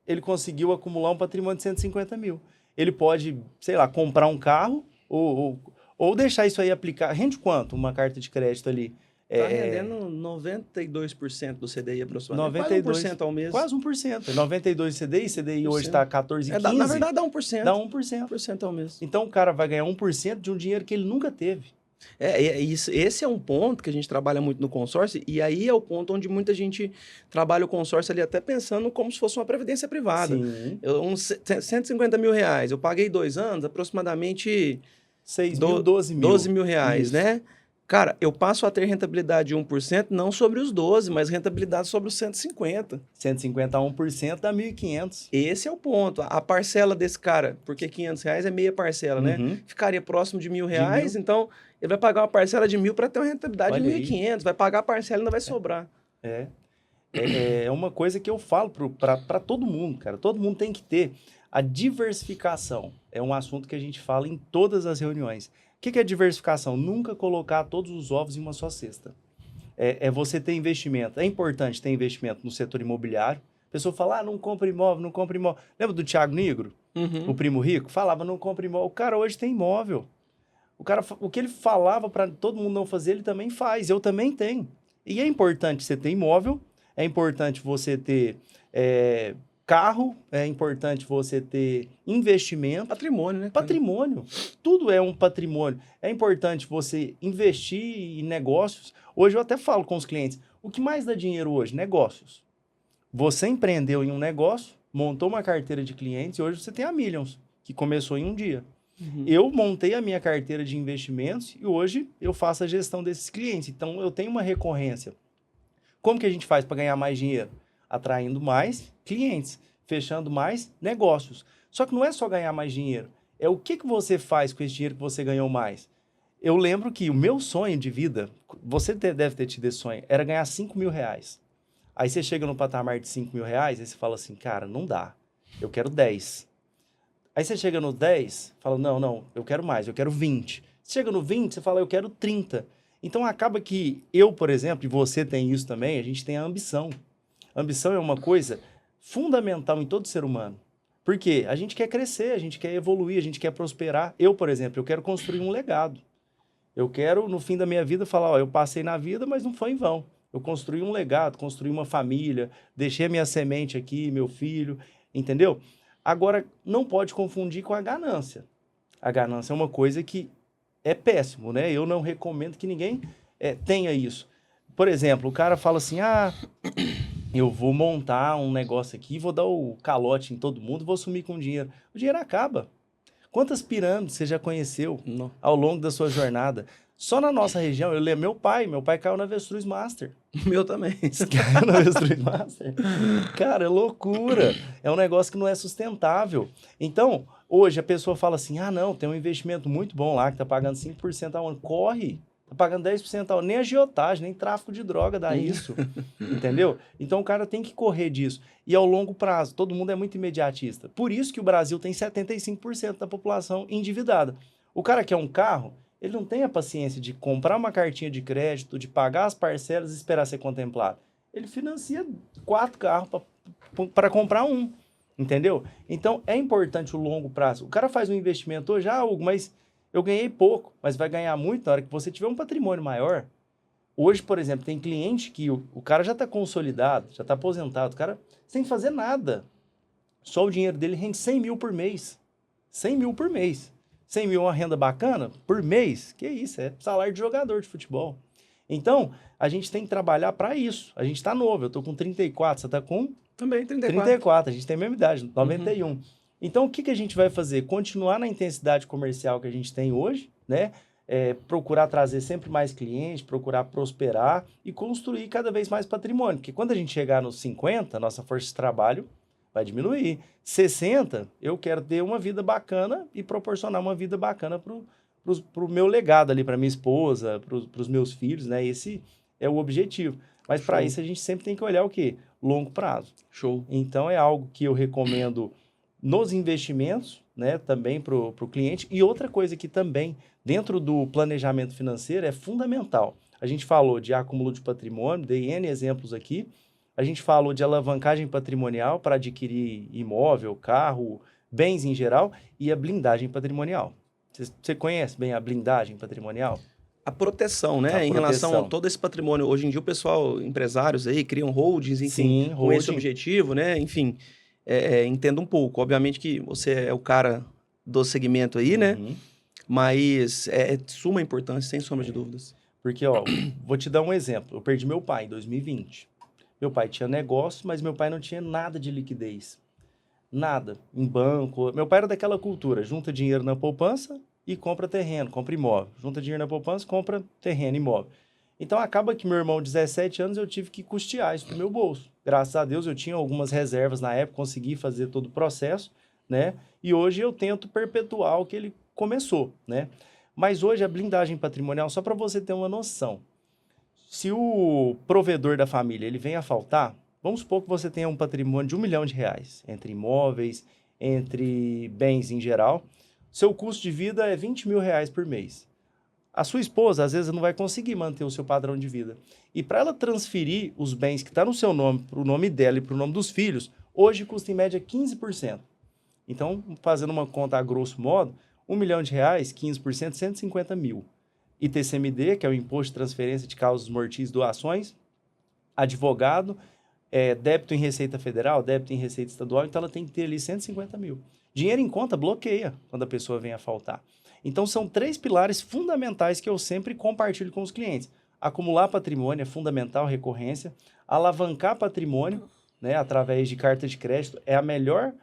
ele conseguiu acumular um patrimônio de 150 mil. Ele pode, sei lá, comprar um carro ou deixar isso aí aplicar. Rende quanto uma carta de crédito ali? Está rendendo 92% do CDI aproximadamente. 92%, quase 1% ao mês. Quase 1%. 92% CDI hoje está 14,15%. Na verdade, dá 1%. Dá 1%. 1% ao mês. Então, o cara vai ganhar 1% de um dinheiro que ele nunca teve. Esse é um ponto que a gente trabalha muito no consórcio, e aí é o ponto onde muita gente trabalha o consórcio ali até pensando como se fosse uma previdência privada. Sim. Uns R$ 150 mil, eu paguei 2 anos, aproximadamente 6 mil, 12 mil. 12 mil reais, Isso. né? Cara, eu passo a ter rentabilidade de 1% não sobre os 12, mas rentabilidade sobre os 150. 150 a 1% dá 1.500. Esse é o ponto. A parcela desse cara, porque R$ 500 é meia parcela, né? Uhum. Ficaria próximo de R$ 1.000, De 1.000. então ele vai pagar uma parcela de 1.000 para ter uma rentabilidade de Olha aí. 1.500. Vai pagar a parcela e ainda vai sobrar. É uma coisa que eu falo para todo mundo, cara. Todo mundo tem que ter a diversificação. É um assunto que a gente fala em todas as reuniões. O que é diversificação? Nunca colocar todos os ovos em uma só cesta. É você ter investimento. É importante ter investimento no setor imobiliário. A pessoa fala, não compra imóvel, não compra imóvel. Lembra do Thiago Negro, o primo rico? Falava, não compra imóvel. O cara hoje tem imóvel. O que ele falava para todo mundo não fazer, ele também faz. Eu também tenho. E é importante você ter imóvel, é importante você ter carro, é importante você ter investimento. Patrimônio, né? Patrimônio. Tudo é um patrimônio. É importante você investir em negócios. Hoje eu até falo com os clientes, o que mais dá dinheiro hoje? Negócios. Você empreendeu em um negócio, montou uma carteira de clientes e hoje você tem a Millions, que começou em um dia. Eu montei a minha carteira de investimentos e hoje eu faço a gestão desses clientes. Então, eu tenho uma recorrência. Como que a gente faz para ganhar mais dinheiro? Atraindo mais clientes, fechando mais negócios. Só que não é só ganhar mais dinheiro. É o que você faz com esse dinheiro que você ganhou mais. Eu lembro que o meu sonho de vida, você deve ter tido esse sonho, era ganhar R$ 5.000. Aí você chega no patamar de R$ 5.000 e você fala assim, cara, não dá. Eu quero 10. Aí você chega no 10, fala, não, eu quero mais, eu quero 20. Você chega no 20, você fala, eu quero 30. Então acaba que eu, por exemplo, e você tem isso também, a gente tem a ambição. A ambição é uma coisa fundamental em todo ser humano. Por quê? A gente quer crescer, a gente quer evoluir, a gente quer prosperar. Eu, por exemplo, eu quero construir um legado. Eu quero, no fim da minha vida, falar, ó, eu passei na vida, mas não foi em vão. Eu construí um legado, construí uma família, deixei a minha semente aqui, meu filho, entendeu? Agora, não pode confundir com a ganância. A ganância é uma coisa que é péssimo, né? Eu não recomendo que ninguém tenha isso. Por exemplo, o cara fala assim, eu vou montar um negócio aqui, vou dar o calote em todo mundo, vou sumir com o dinheiro. O dinheiro acaba. Quantas pirâmides você já conheceu ao longo da sua jornada? Só na nossa região, eu lembro, meu pai caiu na Avestruz Master. O meu também. Caiu na Avestruz Master. Cara, é loucura. É um negócio que não é sustentável. Então, hoje a pessoa fala assim, não, tem um investimento muito bom lá, que tá pagando 5% ao ano. Corre, tá pagando 10% ao ano. Nem agiotagem, nem tráfico de droga dá isso. Entendeu? Então, o cara tem que correr disso. E ao longo prazo, todo mundo é muito imediatista. Por isso que o Brasil tem 75% da população endividada. O cara quer um carro, ele não tem a paciência de comprar uma cartinha de crédito, de pagar as parcelas e esperar ser contemplado. Ele financia 4 carros para comprar um, entendeu? Então, é importante o longo prazo. O cara faz um investimento hoje, Hugo, mas eu ganhei pouco, mas vai ganhar muito na hora que você tiver um patrimônio maior. Hoje, por exemplo, tem cliente que o cara já está consolidado, já está aposentado, o cara sem fazer nada. Só o dinheiro dele rende 100 mil por mês. 100 mil por mês. 100 mil é uma renda bacana por mês? Que isso, é salário de jogador de futebol. Então, a gente tem que trabalhar para isso. A gente está novo, eu estou com 34, você está com? Também, 34, a gente tem a mesma idade, 91. Então, o que a gente vai fazer? Continuar na intensidade comercial que a gente tem hoje, né? Procurar trazer sempre mais clientes, procurar prosperar e construir cada vez mais patrimônio. Porque quando a gente chegar nos 50, nossa força de trabalho vai diminuir. 60, eu quero ter uma vida bacana e proporcionar uma vida bacana pro meu legado ali, para minha esposa, pros meus filhos, né? Esse é o objetivo. Mas para isso a gente sempre tem que olhar o quê? Longo prazo. Show. Então é algo que eu recomendo nos investimentos, né? Também pro cliente. E outra coisa que também, dentro do planejamento financeiro, é fundamental. A gente falou de acúmulo de patrimônio, dei N exemplos aqui. A gente falou de alavancagem patrimonial para adquirir imóvel, carro, bens em geral, e a blindagem patrimonial. Você conhece bem a blindagem patrimonial? A proteção, né? Em relação a todo esse patrimônio. Hoje em dia o pessoal, empresários aí, criam holdings, enfim, com esse objetivo, né? Enfim, entenda um pouco. Obviamente que você é o cara do segmento aí, né? Mas é de suma importância, sem sombra de dúvidas. Porque, vou te dar um exemplo. Eu perdi meu pai em 2020. Meu pai tinha negócio, mas meu pai não tinha nada de liquidez. Nada. Em banco. Meu pai era daquela cultura. Junta dinheiro na poupança, e compra terreno, compra imóvel. Junta dinheiro na poupança, compra terreno, imóvel. Então, acaba que meu irmão, 17 anos, eu tive que custear isso do meu bolso. Graças a Deus, eu tinha algumas reservas na época, consegui fazer todo o processo, né? E hoje eu tento perpetuar o que ele começou, né? Mas hoje a blindagem patrimonial, só para você ter uma noção, se o provedor da família ele vem a faltar, vamos supor que você tenha um patrimônio de R$ 1 milhão, entre imóveis, entre bens em geral, seu custo de vida é R$ 20 mil por mês. A sua esposa, às vezes, não vai conseguir manter o seu padrão de vida. E para ela transferir os bens que estão no seu nome, para o nome dela e para o nome dos filhos, hoje custa em média 15%. Então, fazendo uma conta a grosso modo, R$ 1 milhão, 15%, 150 mil. ITCMD, que é o Imposto de Transferência de Causas Mortis Doações, advogado, débito em Receita Federal, débito em Receita Estadual, então ela tem que ter ali 150 mil. Dinheiro em conta bloqueia quando a pessoa vem a faltar. Então, são 3 pilares fundamentais que eu sempre compartilho com os clientes. Acumular patrimônio é fundamental, recorrência. Alavancar patrimônio, né, através de carta de crédito, é a melhor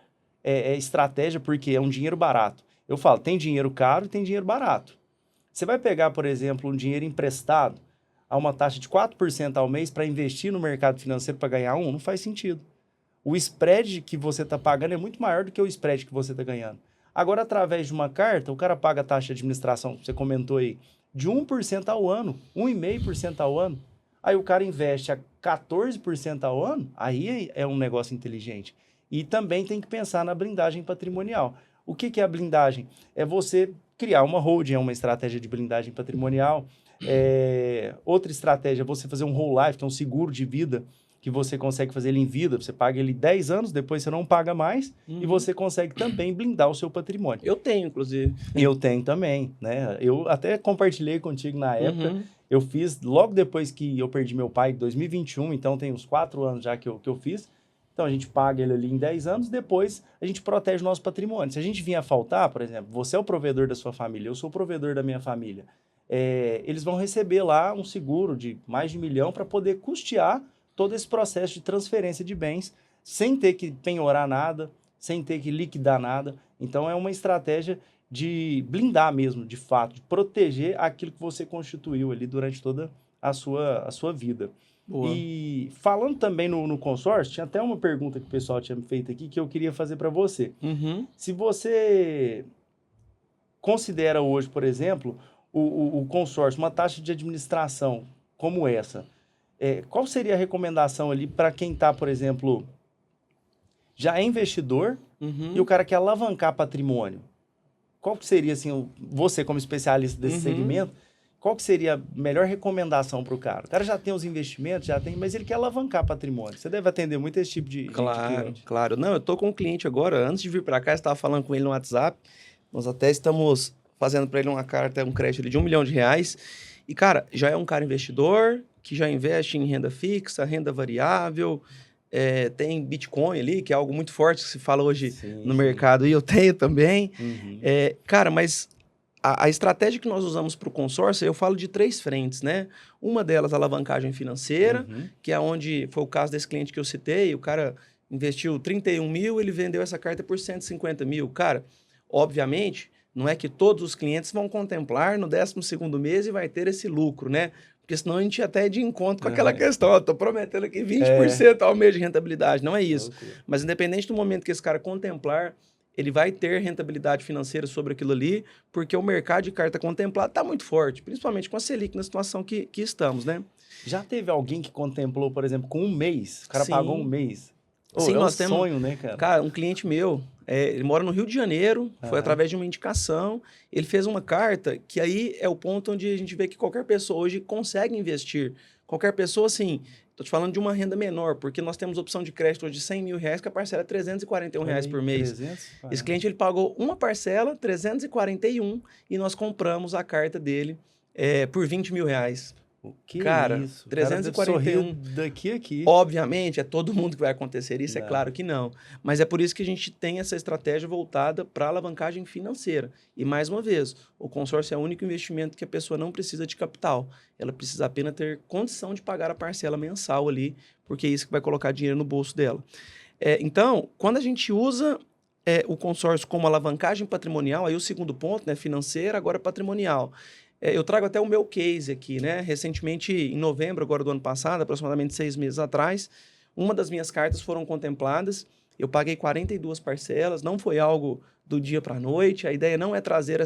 estratégia, porque é um dinheiro barato. Eu falo, tem dinheiro caro e tem dinheiro barato. Você vai pegar, por exemplo, um dinheiro emprestado a uma taxa de 4% ao mês para investir no mercado financeiro para ganhar 1%? Não faz sentido. O spread que você está pagando é muito maior do que o spread que você está ganhando. Agora, através de uma carta, o cara paga a taxa de administração, você comentou aí, de 1% ao ano, 1,5% ao ano. Aí o cara investe a 14% ao ano, aí é um negócio inteligente. E também tem que pensar na blindagem patrimonial. O que é a blindagem? É você criar uma holding, é uma estratégia de blindagem patrimonial. Outra estratégia é você fazer um whole life, que é um seguro de vida, que você consegue fazer ele em vida, você paga ele 10 anos, depois você não paga mais, e você consegue também blindar o seu patrimônio. Eu tenho, inclusive. Eu tenho também, né? Eu até compartilhei contigo na época, eu fiz logo depois que eu perdi meu pai, em 2021, então tem uns 4 anos já que eu fiz. Então, a gente paga ele ali em 10 anos, depois a gente protege o nosso patrimônio. Se a gente vinha a faltar, por exemplo, você é o provedor da sua família, eu sou o provedor da minha família, eles vão receber lá um seguro de mais de 1 milhão para poder custear todo esse processo de transferência de bens, sem ter que penhorar nada, sem ter que liquidar nada. Então, é uma estratégia de blindar mesmo, de fato, de proteger aquilo que você constituiu ali durante toda a sua vida. Boa. E falando também no consórcio, tinha até uma pergunta que o pessoal tinha me feito aqui que eu queria fazer para você. Se você considera hoje, por exemplo, o consórcio, uma taxa de administração como essa, qual seria a recomendação ali para quem está, por exemplo, já é investidor e o cara quer alavancar patrimônio? Qual que seria, assim, você como especialista desse segmento, qual que seria a melhor recomendação para o cara? O cara já tem os investimentos, mas ele quer alavancar patrimônio. Você deve atender muito esse tipo de cliente. Claro. Não, eu tô com um cliente agora, antes de vir para cá, eu estava falando com ele no WhatsApp, nós até estamos fazendo para ele uma carta, um crédito ali de R$1 milhão. E, cara, já é um cara investidor, que já investe em renda fixa, renda variável, tem Bitcoin ali, que é algo muito forte que se fala hoje no mercado, e eu tenho também. Cara, mas a estratégia que nós usamos para o consórcio, eu falo de 3 frentes, né? Uma delas, a alavancagem financeira, que é onde foi o caso desse cliente que eu citei, o cara investiu 31 mil, ele vendeu essa carta por 150 mil. Cara, obviamente, não é que todos os clientes vão contemplar no 12º mês e vai ter esse lucro, né? Porque senão a gente até é de encontro com aquela questão, eu tô prometendo aqui 20% ao mês de rentabilidade, não é isso. Mas independente do momento que esse cara contemplar, ele vai ter rentabilidade financeira sobre aquilo ali, porque o mercado de carta contemplada está muito forte, principalmente com a Selic na situação que estamos, né? Já teve alguém que contemplou, por exemplo, com 1 mês? O cara pagou 1 mês. Sim, nós temos sonho, né, cara? Cara, um cliente meu, ele mora no Rio de Janeiro, foi através de uma indicação, ele fez uma carta, que aí é o ponto onde a gente vê que qualquer pessoa hoje consegue investir. Qualquer pessoa, assim, tô te falando de uma renda menor, porque nós temos opção de crédito hoje de R$100 mil, que a parcela é R$341 por mês. 340. Esse cliente, ele pagou uma parcela, 341, e nós compramos a carta dele por R$20 mil. Cara, isso? 341 daqui a aqui. Obviamente, é todo mundo que vai acontecer isso, não. É claro que não. Mas é por isso que a gente tem essa estratégia voltada para a alavancagem financeira. E, mais uma vez, o consórcio é o único investimento que a pessoa não precisa de capital. Ela precisa apenas ter condição de pagar a parcela mensal ali, porque é isso que vai colocar dinheiro no bolso dela. Então, quando a gente usa o consórcio como alavancagem patrimonial, aí o segundo ponto, né, financeira, agora patrimonial. Eu trago até o meu case aqui, né? Recentemente, em novembro agora do ano passado, aproximadamente 6 meses atrás, uma das minhas cartas foram contempladas, eu paguei 42 parcelas, não foi algo do dia para a noite, a ideia não é trazer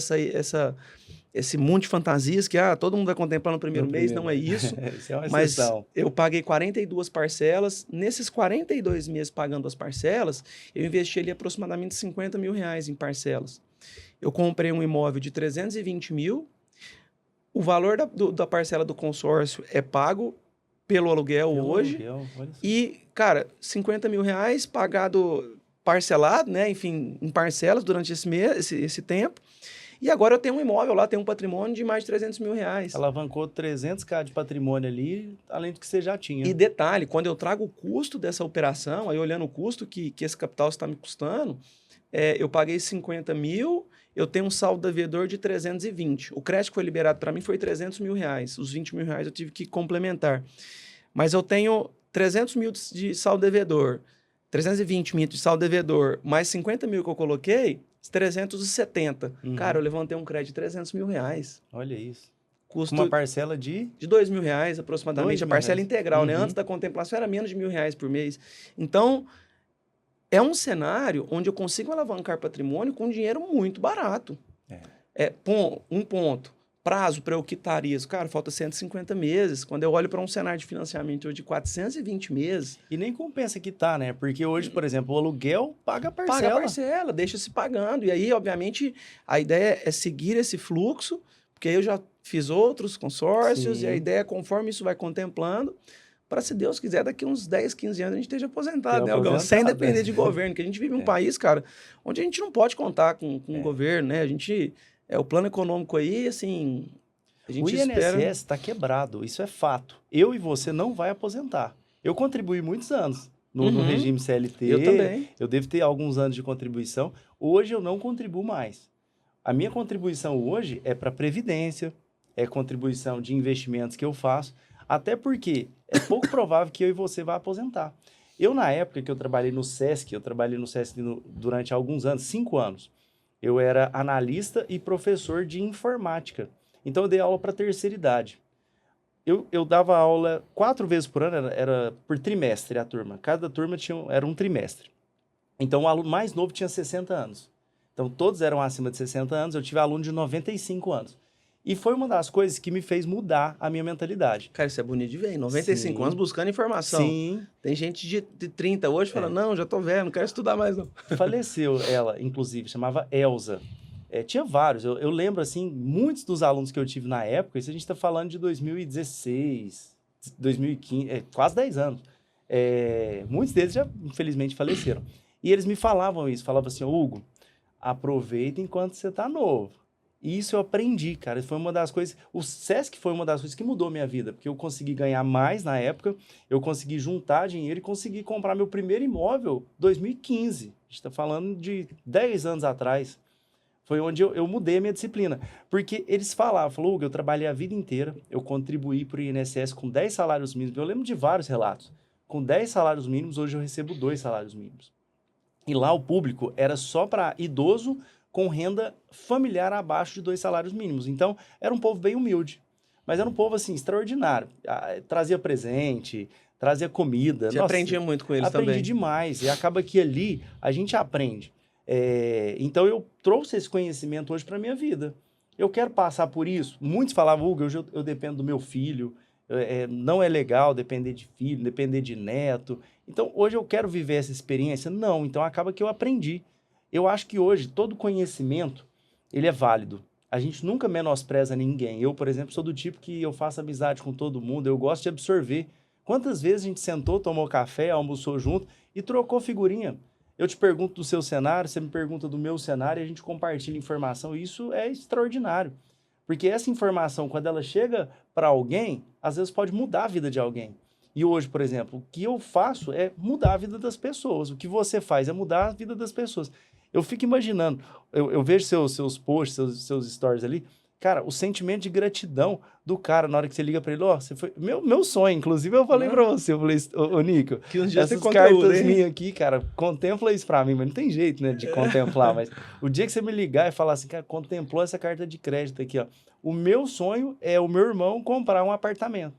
esse monte de fantasias que todo mundo vai contemplar no primeiro mês, não é isso. Isso é uma Mas exceção. eu paguei 42 parcelas. Nesses 42 meses pagando as parcelas, eu investi ali aproximadamente 50 mil reais em parcelas. Eu comprei um imóvel de 320 mil. O valor da parcela do consórcio é pago pelo aluguel hoje. E, cara, 50 mil reais pagado parcelado, né? Enfim, em parcelas durante esse mês, esse tempo. E agora eu tenho um imóvel lá, tenho um patrimônio de mais de 300 mil reais. Alavancou 300k de patrimônio ali, além do que você já tinha. E detalhe, quando eu trago o custo dessa operação, aí olhando o custo que esse capital está me custando, eu paguei 50 mil, eu tenho um saldo devedor de 320. O crédito que foi liberado para mim foi 300 mil reais. Os 20 mil reais eu tive que complementar. Mas eu tenho 300 mil de saldo devedor, 320 mil de saldo devedor, mais 50 mil que eu coloquei, 370. Cara, eu levantei um crédito de 300 mil reais. Olha isso. Custo uma parcela de 2 mil reais aproximadamente, a parcela integral, né? Antes da contemplação era menos de R$1.000 por mês. Então, é um cenário onde eu consigo alavancar patrimônio com dinheiro muito barato. Um ponto. Prazo para eu quitar isso. Cara, falta 150 meses. Quando eu olho para um cenário de financiamento hoje de 420 meses... E nem compensa quitar, né? Porque hoje, por exemplo, o aluguel paga a parcela. Paga a parcela, deixa-se pagando. E aí, obviamente, a ideia é seguir esse fluxo, porque aí eu já fiz outros consórcios. Sim. E a ideia é, conforme isso vai contemplando, para, se Deus quiser, daqui uns 10, 15 anos a gente esteja aposentado, né, Algão? Sem depender de governo, que a gente vive um país, cara, onde a gente não pode contar com o governo, né? A gente... o plano econômico aí, assim, a gente espera... O INSS está quebrado, isso é fato. Eu e você não vai aposentar. Eu contribuí muitos anos no regime CLT. Eu também. Eu devo ter alguns anos de contribuição. Hoje eu não contribuo mais. A minha contribuição hoje é para Previdência, é contribuição de investimentos que eu faço, até porque é pouco provável que eu e você vá aposentar. Eu, na época que eu trabalhei no SESC, durante alguns anos, 5 anos, eu era analista e professor de informática. Então, eu dei aula para terceira idade. Eu dava aula 4 vezes por ano, era por trimestre a turma. Cada turma era um trimestre. Então, o aluno mais novo tinha 60 anos. Então, todos eram acima de 60 anos. Eu tive aluno de 95 anos. E foi uma das coisas que me fez mudar a minha mentalidade. Cara, isso é bonito de ver. 95 anos buscando informação. Sim. Tem gente de 30 hoje falando, não, já tô velho, não quero estudar mais não. Faleceu ela, inclusive, chamava Elza. Tinha vários. Eu lembro, assim, muitos dos alunos que eu tive na época, isso a gente está falando de 2016, 2015, quase 10 anos. Muitos deles já, infelizmente, faleceram. E eles me falavam isso, falavam assim, Hugo, aproveita enquanto você está novo. E isso eu aprendi, cara. Foi uma das coisas... O SESC foi uma das coisas que mudou minha vida, porque eu consegui ganhar mais na época, eu consegui juntar dinheiro e consegui comprar meu primeiro imóvel em 2015. A gente está falando de 10 anos atrás. Foi onde eu mudei a minha disciplina. Porque eles falavam, Hugo, eu trabalhei a vida inteira, eu contribuí para o INSS com 10 salários mínimos. Eu lembro de vários relatos. Com 10 salários mínimos, hoje eu recebo 2 salários mínimos. E lá o público era só para idoso com renda familiar abaixo de 2 salários mínimos. Então, era um povo bem humilde. Mas era um povo, assim, extraordinário. Trazia presente, trazia comida. Você aprendia muito com eles também. Aprendi demais. E acaba que ali a gente aprende. Então, eu trouxe esse conhecimento hoje para a minha vida. Eu quero passar por isso. Muitos falavam, Hugo, eu dependo do meu filho. Não é legal depender de filho, depender de neto. Então, hoje eu quero viver essa experiência. Não. Então, acaba que eu aprendi. Eu acho que hoje todo conhecimento, ele é válido. A gente nunca menospreza ninguém. Eu, por exemplo, sou do tipo que eu faço amizade com todo mundo, eu gosto de absorver. Quantas vezes a gente sentou, tomou café, almoçou junto e trocou figurinha? Eu te pergunto do seu cenário, você me pergunta do meu cenário e a gente compartilha informação. E isso é extraordinário. Porque essa informação, quando ela chega para alguém, às vezes pode mudar a vida de alguém. E hoje, por exemplo, o que eu faço é mudar a vida das pessoas. O que você faz é mudar a vida das pessoas. Eu fico imaginando, eu vejo seus posts, seus stories ali, cara, o sentimento de gratidão do cara na hora que você liga pra ele, ó, você foi... Meu sonho, inclusive, eu falei pra você, eu falei, ô Nico, Que uns dias essas tem conteúdo, cartas hein? minhas aqui, cara, contempla isso pra mim, mas não tem jeito, né, de contemplar, mas o dia que você me ligar e falar assim, cara, contemplou essa carta de crédito aqui, ó, o meu sonho é o meu irmão comprar um apartamento.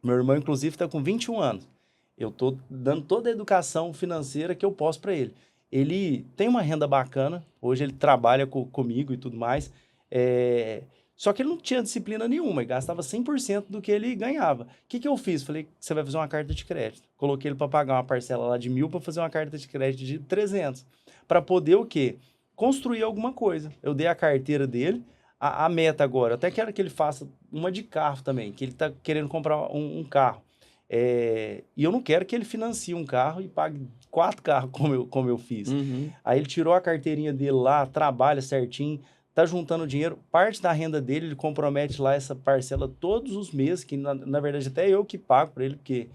Meu irmão, inclusive, tá com 21 anos. Eu tô dando toda a educação financeira que eu posso para ele. Ele tem uma renda bacana, hoje ele trabalha comigo e tudo mais, só que ele não tinha disciplina nenhuma, ele gastava 100% do que ele ganhava. O que eu fiz? Falei, você vai fazer uma carta de crédito. Coloquei ele para pagar uma parcela lá de 1.000 para fazer uma carta de crédito de 300. Para poder o quê? Construir alguma coisa. Eu dei a carteira dele, a meta agora, eu até quero que ele faça uma de carro também, que ele está querendo comprar um carro. E eu não quero que ele financie um carro e pague 4 carros como eu fiz. Uhum. Aí ele tirou a carteirinha dele lá, trabalha certinho, tá juntando dinheiro, parte da renda dele, ele compromete lá essa parcela todos os meses, que na verdade até eu que pago para ele, porque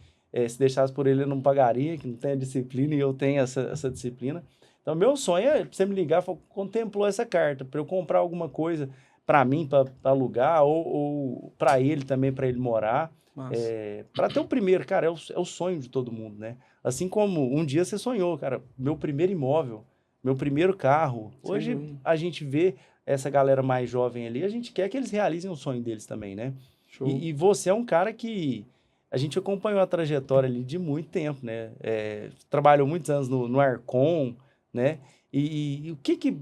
se deixasse por ele eu não pagaria, que não tem a disciplina e eu tenho essa disciplina. Então meu sonho é você me ligar e falar, contemplou essa carta, para eu comprar alguma coisa para mim, para alugar, ou para ele também, para ele morar. Para ter o primeiro, cara, é o sonho de todo mundo, né? Assim como um dia você sonhou, cara, meu primeiro imóvel, meu primeiro carro. Hoje a gente vê essa galera mais jovem ali, a gente quer que eles realizem o sonho deles também, né? Show. E você é um cara que a gente acompanhou a trajetória ali de muito tempo, né? Trabalhou muitos anos no Arcon, né? E o que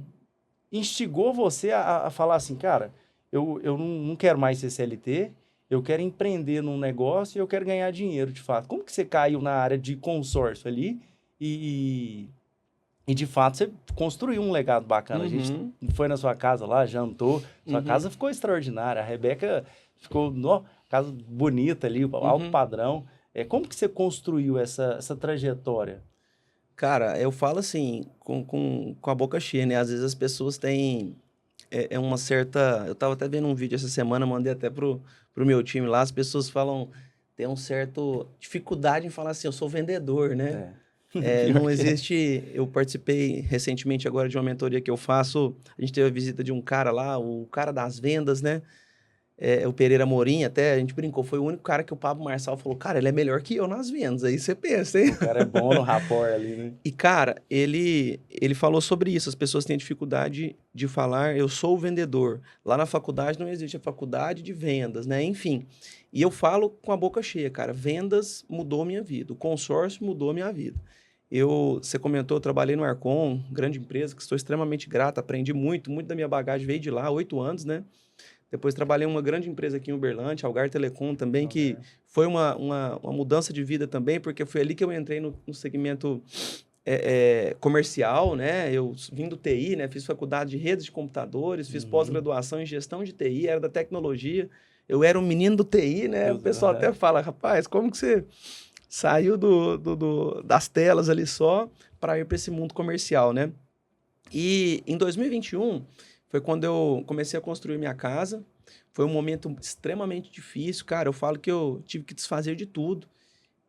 instigou você a falar assim, cara, eu não quero mais ser CLT, eu quero empreender num negócio e eu quero ganhar dinheiro, de fato. Como que você caiu na área de consórcio ali e de fato, você construiu um legado bacana. A gente foi na sua casa lá, jantou, sua casa ficou extraordinária. A Rebeca ficou, casa bonita ali, alto padrão. Como que você construiu essa trajetória? Cara, eu falo assim, com a boca cheia, né? Às vezes as pessoas têm uma certa... Eu tava até vendo um vídeo essa semana, mandei até pro meu time lá, as pessoas falam, tem um certo dificuldade em falar assim, eu sou vendedor, né? Não existe... Eu participei recentemente agora de uma mentoria que eu faço, a gente teve a visita de um cara lá, o cara das vendas, né? O Pereira Morim, até a gente brincou, foi o único cara que o Pablo Marçal falou, cara, ele é melhor que eu nas vendas, aí você pensa, hein? O cara é bom no rapport ali, né? E, cara, ele falou sobre isso, as pessoas têm dificuldade de falar, eu sou o vendedor. Lá na faculdade não existe a faculdade de vendas, né? Enfim, e eu falo com a boca cheia, cara, vendas mudou minha vida, o consórcio mudou minha vida. Você comentou, eu trabalhei no Arcon, grande empresa, que estou extremamente grato, aprendi muito da minha bagagem veio de lá, 8 anos, né? Depois trabalhei em uma grande empresa aqui em Uberlândia, Algar Telecom também, que foi uma mudança de vida também, porque foi ali que eu entrei no segmento comercial, né? Eu vim do TI, né? Fiz faculdade de redes de computadores, fiz pós-graduação em gestão de TI, era da tecnologia. Eu era um menino do TI, né? O pessoal até fala, rapaz, como que você saiu das telas ali só para ir para esse mundo comercial, né? E em 2021... foi quando eu comecei a construir minha casa. Foi um momento extremamente difícil, cara. Eu falo que eu tive que desfazer de tudo.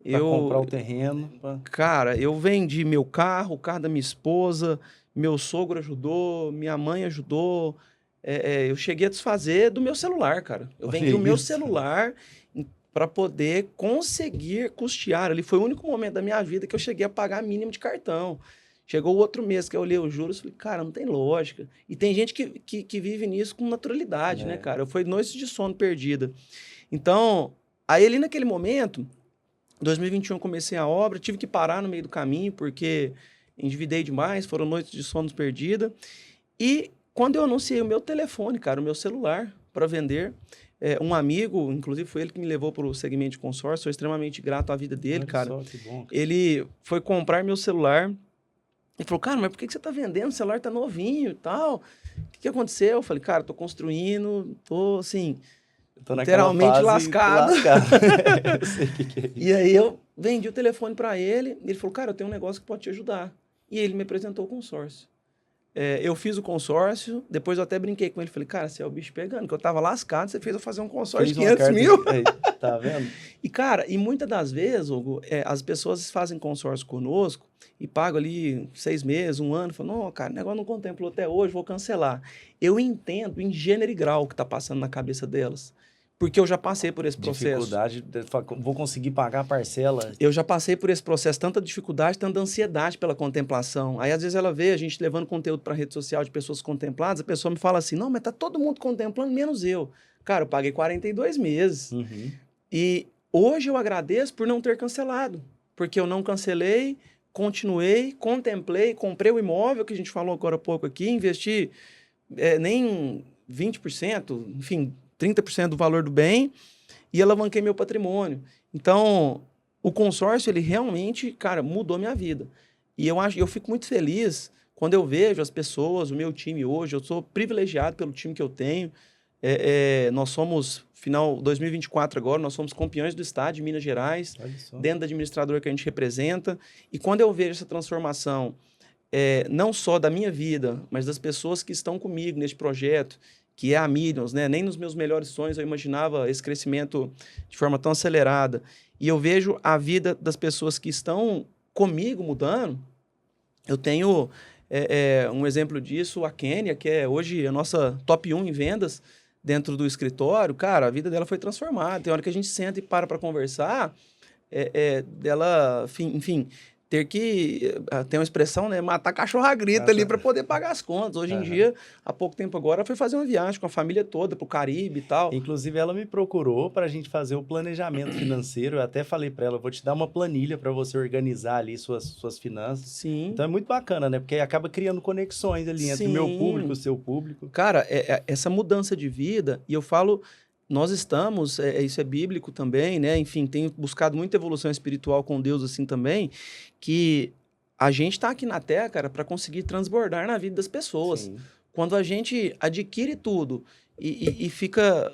Pra comprar o terreno. Cara, eu vendi meu carro, o carro da minha esposa, meu sogro ajudou, minha mãe ajudou. Eu cheguei a desfazer do meu celular, cara. Eu vendi o meu celular para poder conseguir custear. Ali foi o único momento da minha vida que eu cheguei a pagar mínimo de cartão. Chegou o outro mês que eu olhei os juros e falei, cara, não tem lógica. E tem gente que vive nisso com naturalidade, né, cara? Foi noites de sono perdida. Então, aí ali naquele momento, em 2021 eu comecei a obra, tive que parar no meio do caminho, porque endividei demais, foram noites de sono perdida. E quando eu anunciei o meu telefone, cara, o meu celular para vender, um amigo, inclusive foi ele que me levou para o segmento de consórcio, sou extremamente grato à vida dele, cara. Só, que bom, cara. Ele foi comprar meu celular. Ele falou, cara, mas por que você tá vendendo? O celular tá novinho e tal. O que aconteceu? Eu falei, cara, tô construindo, tô assim, literalmente lascado. Eu sei o que é isso. E aí eu vendi o telefone para ele, e ele falou, cara, eu tenho um negócio que pode te ajudar. E ele me apresentou o consórcio. eu fiz o consórcio, depois eu até brinquei com ele, falei, cara, você é o bicho pegando, que eu tava lascado, você fez eu fazer um consórcio de 500 mil. Aí, tá vendo? E, cara, e muitas das vezes, Hugo, as pessoas fazem consórcio conosco e pagam ali 6 meses, um ano, falam, não, cara, o negócio não contemplou até hoje, vou cancelar. Eu entendo em gênero e grau o que tá passando na cabeça delas, porque eu já passei por esse processo. Dificuldade, vou conseguir pagar a parcela. Eu já passei por esse processo, tanta dificuldade, tanta ansiedade pela contemplação. Aí, às vezes, ela vê a gente levando conteúdo para rede social de pessoas contempladas, a pessoa me fala assim, não, mas tá todo mundo contemplando, menos eu. Cara, eu paguei 42 meses. Uhum. E hoje eu agradeço por não ter cancelado, porque eu não cancelei, continuei, contemplei, comprei o imóvel que a gente falou agora há pouco aqui, investi nem 20%, enfim, 30% do valor do bem e alavanquei meu patrimônio. Então, o consórcio, ele realmente, cara, mudou minha vida. E eu fico muito feliz quando eu vejo as pessoas, o meu time hoje, eu sou privilegiado pelo time que eu tenho. Nós somos, final 2024 agora, nós somos campeões do estado de Minas Gerais, dentro da administradora que a gente representa. E quando eu vejo essa transformação, não só da minha vida, mas das pessoas que estão comigo neste projeto, que é a Millions, né? Nem nos meus melhores sonhos eu imaginava esse crescimento de forma tão acelerada. E eu vejo a vida das pessoas que estão comigo mudando. Eu tenho um exemplo disso, a Kênia, que é hoje a nossa top 1 em vendas dentro do escritório. Cara, a vida dela foi transformada. Tem hora que a gente senta e para conversar, dela, enfim, ter que, tem uma expressão, né, matar cachorro à grita ali para poder pagar as contas. Hoje em dia, há pouco tempo agora, foi fazer uma viagem com a família toda para o Caribe e tal. Inclusive, ela me procurou para a gente fazer o planejamento financeiro. Eu até falei para ela, vou te dar uma planilha para você organizar ali suas finanças. Sim. Então, é muito bacana, né? Porque acaba criando conexões ali entre o meu público e o seu público. Cara, essa mudança de vida, e eu falo... Nós estamos, isso é bíblico também, né? Enfim, tenho buscado muita evolução espiritual com Deus assim também, que a gente está aqui na Terra, cara, para conseguir transbordar na vida das pessoas. Sim. Quando a gente adquire tudo e fica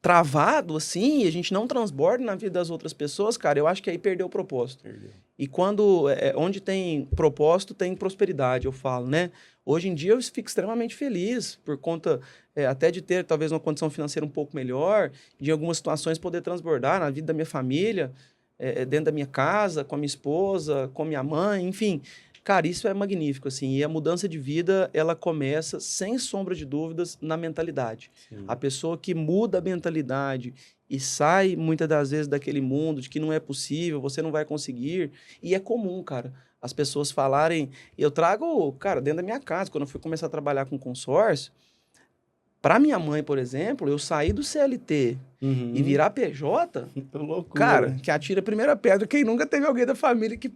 travado assim, e a gente não transborda na vida das outras pessoas, cara, eu acho que aí perdeu o propósito. Perdeu. E quando, onde tem propósito, tem prosperidade, eu falo, né? Hoje em dia eu fico extremamente feliz por conta até de ter talvez uma condição financeira um pouco melhor, de em algumas situações poder transbordar na vida da minha família, dentro da minha casa, com a minha esposa, com a minha mãe, enfim. Cara, isso é magnífico, assim, e a mudança de vida, ela começa, sem sombra de dúvidas, na mentalidade. Sim. A pessoa que muda a mentalidade e sai, muitas das vezes, daquele mundo de que não é possível, você não vai conseguir, e é comum, cara, as pessoas falarem... Eu trago, cara, dentro da minha casa, quando eu fui começar a trabalhar com consórcio, para minha mãe, por exemplo, eu sair do CLT e virar PJ, loucura, cara, que atira a primeira pedra. Quem nunca teve alguém da família que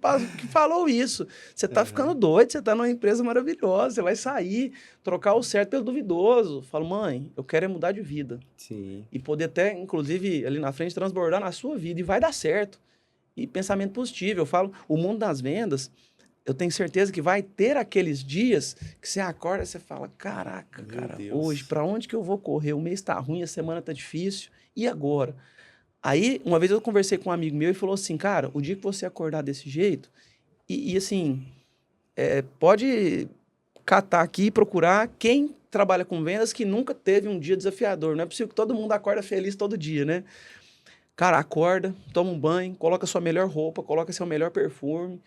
falou isso? Você tá ficando doido, você tá numa empresa maravilhosa, você vai sair, trocar o certo pelo duvidoso. Falo, mãe, eu quero mudar de vida. Sim. E poder até, inclusive, ali na frente, transbordar na sua vida. E vai dar certo. E pensamento positivo. Eu falo, o mundo das vendas... Eu tenho certeza que vai ter aqueles dias que você acorda e você fala, caraca, cara, hoje, para onde que eu vou correr? O mês tá ruim, a semana tá difícil, e agora? Aí, uma vez eu conversei com um amigo meu e falou assim, cara, o dia que você acordar desse jeito, e assim, pode catar aqui e procurar quem trabalha com vendas que nunca teve um dia desafiador. Não é possível que todo mundo acorda feliz todo dia, né? Cara, acorda, toma um banho, coloca sua melhor roupa, coloca seu melhor perfume,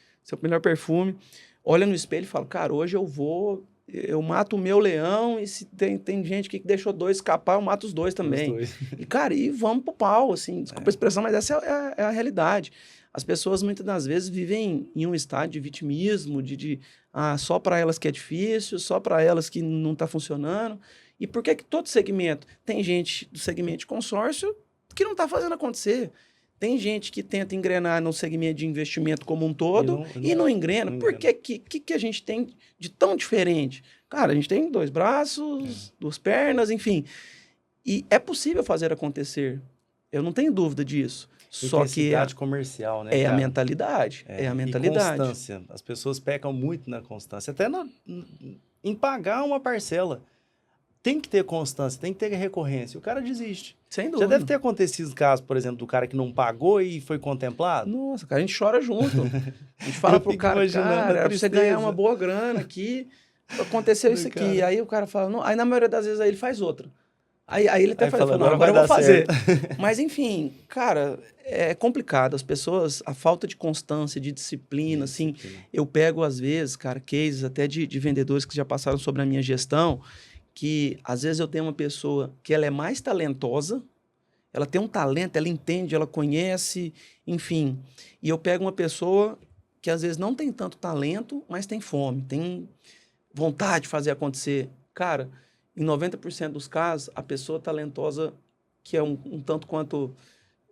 olha no espelho e fala, cara, hoje eu mato o meu leão e se tem gente aqui que deixou 2 escapar, eu mato os 2 também. E, cara, e vamos pro pau, assim, desculpa a expressão, mas essa é a realidade. As pessoas, muitas das vezes, vivem em um estado de vitimismo, só para elas que é difícil, só para elas que não tá funcionando. E por que todo segmento? Tem gente do segmento de consórcio que não tá fazendo acontecer. Tem gente que tenta engrenar no segmento de investimento como um todo e não engrena. Por que a gente tem de tão diferente? Cara, a gente tem 2 braços, 2 pernas, enfim. E é possível fazer acontecer. Eu não tenho dúvida disso. Só que comercial, né? É a mentalidade. É a mentalidade. E constância. As pessoas pecam muito na constância. Até em pagar uma parcela. Tem que ter constância, tem que ter recorrência. O cara desiste. Sem dúvida. Já deve ter acontecido caso, por exemplo, do cara que não pagou e foi contemplado. Nossa, cara, a gente chora junto. A gente fala pro cara, era pra você ganhar uma boa grana aqui, aconteceu isso aqui. Cara. Aí o cara fala, não. Aí na maioria das vezes aí ele faz outra. Aí ele até Aí fala, fala, não, agora agora eu vai vou dar fazer. certo. Mas enfim, cara, é complicado. As pessoas, a falta de constância, de disciplina, assim. Disciplina. Eu pego, às vezes, cara, cases até de vendedores que já passaram sobre a minha gestão, que às vezes eu tenho uma pessoa que ela é mais talentosa, ela tem um talento, ela entende, ela conhece, enfim. E eu pego uma pessoa que às vezes não tem tanto talento, mas tem fome, tem vontade de fazer acontecer. Cara, em 90% dos casos, a pessoa talentosa, que é um tanto quanto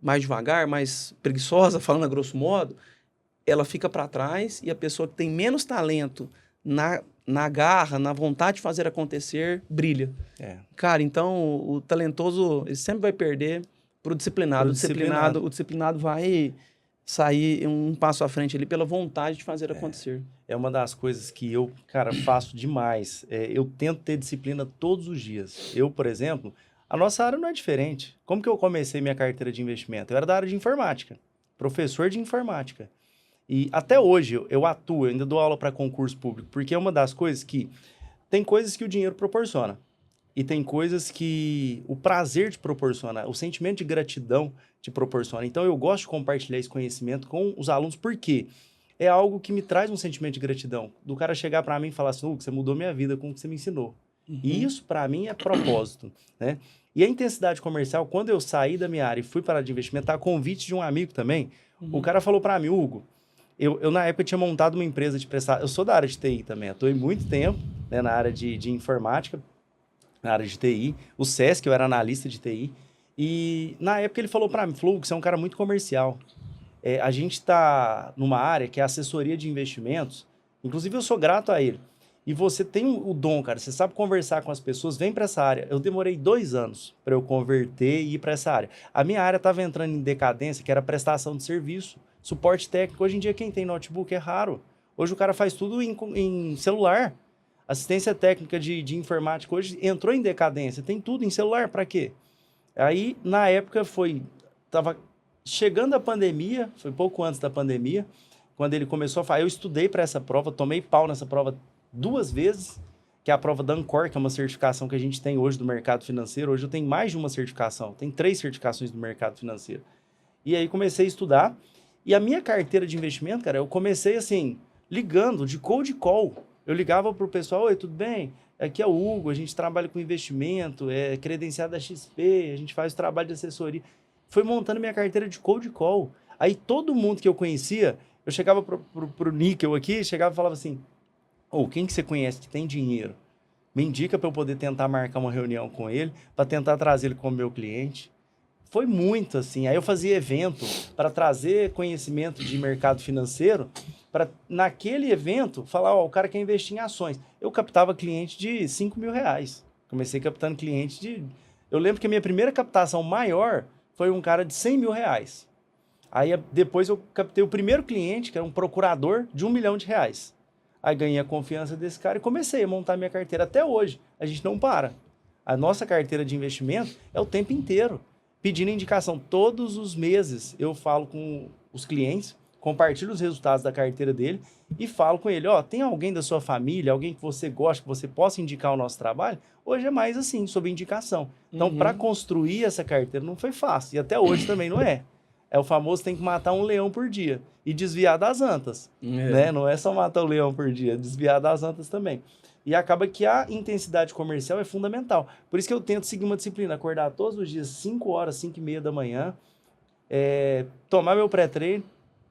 mais devagar, mais preguiçosa, falando a grosso modo, ela fica para trás e a pessoa que tem menos talento na garra, na vontade de fazer acontecer, brilha. É. Cara, então o talentoso ele sempre vai perder pro disciplinado. O disciplinado vai sair um passo à frente ali pela vontade de fazer acontecer. É uma das coisas que eu, cara, faço demais. Eu tento ter disciplina todos os dias. Eu, por exemplo, a nossa área não é diferente. Como que eu comecei minha carteira de investimento? Eu era da área de informática, professor de informática. E até hoje eu atuo, eu ainda dou aula para concurso público, porque é uma das coisas que tem coisas que o dinheiro proporciona. E tem coisas que o prazer te proporciona, o sentimento de gratidão te proporciona. Então eu gosto de compartilhar esse conhecimento com os alunos, porque é algo que me traz um sentimento de gratidão. Do cara chegar para mim e falar assim, Hugo, você mudou minha vida com o que você me ensinou. E isso para mim é propósito, né? E a intensidade comercial, quando eu saí da minha área e fui para a área de investimento, a convite de um amigo também, o cara falou para mim, Hugo, eu na época tinha montado uma empresa de prestação, eu sou da área de TI também, atuei muito tempo, né, na área de informática, na área de TI, o SESC, eu era analista de TI, e na época ele falou para mim, falou, você é um cara muito comercial, a gente está numa área que é assessoria de investimentos, inclusive eu sou grato a ele, e você tem o dom, cara, você sabe conversar com as pessoas, vem para essa área. Eu demorei 2 anos para eu converter e ir para essa área. A minha área estava entrando em decadência, que era prestação de serviço, suporte técnico. Hoje em dia quem tem notebook é raro. Hoje o cara faz tudo em celular. Assistência técnica de informática hoje entrou em decadência, tem tudo em celular, para quê? Aí, na época, tava chegando a pandemia, foi pouco antes da pandemia, quando ele começou a falar, eu estudei para essa prova, tomei pau nessa prova 2 vezes, que é a prova da Ancor, que é uma certificação que a gente tem hoje do mercado financeiro. Hoje eu tenho mais de uma certificação, tem 3 certificações do mercado financeiro. E aí comecei a estudar, e a minha carteira de investimento, cara, eu comecei assim, ligando de cold call. Eu ligava pro pessoal, oi, tudo bem? Aqui é o Hugo, a gente trabalha com investimento, é credenciado da XP, a gente faz trabalho de assessoria. Foi montando minha carteira de cold call. Aí todo mundo que eu conhecia, eu chegava pro Níquel aqui, chegava e falava assim, quem que você conhece que tem dinheiro? Me indica para eu poder tentar marcar uma reunião com ele, para tentar trazer ele como meu cliente. Foi muito assim. Aí eu fazia evento para trazer conhecimento de mercado financeiro, para naquele evento falar, o cara quer investir em ações. Eu captava cliente de 5 mil reais. Comecei captando cliente de... Eu lembro que a minha primeira captação maior foi um cara de 100 mil reais. Aí depois eu captei o primeiro cliente, que era um procurador, de 1 milhão de reais. Aí ganhei a confiança desse cara e comecei a montar minha carteira. Até hoje, a gente não para. A nossa carteira de investimento é o tempo inteiro, pedindo indicação. Todos os meses eu falo com os clientes, compartilho os resultados da carteira dele e falo com ele, tem alguém da sua família, alguém que você gosta, que você possa indicar o nosso trabalho? Hoje é mais assim, sob indicação. Então, para construir essa carteira não foi fácil, e até hoje também não é. É o famoso tem que matar um leão por dia e desviar das antas, né? Não é só matar o leão por dia, desviar das antas também. E acaba que a intensidade comercial é fundamental. Por isso que eu tento seguir uma disciplina, acordar todos os dias 5 horas, 5h30 da manhã, tomar meu pré-treino,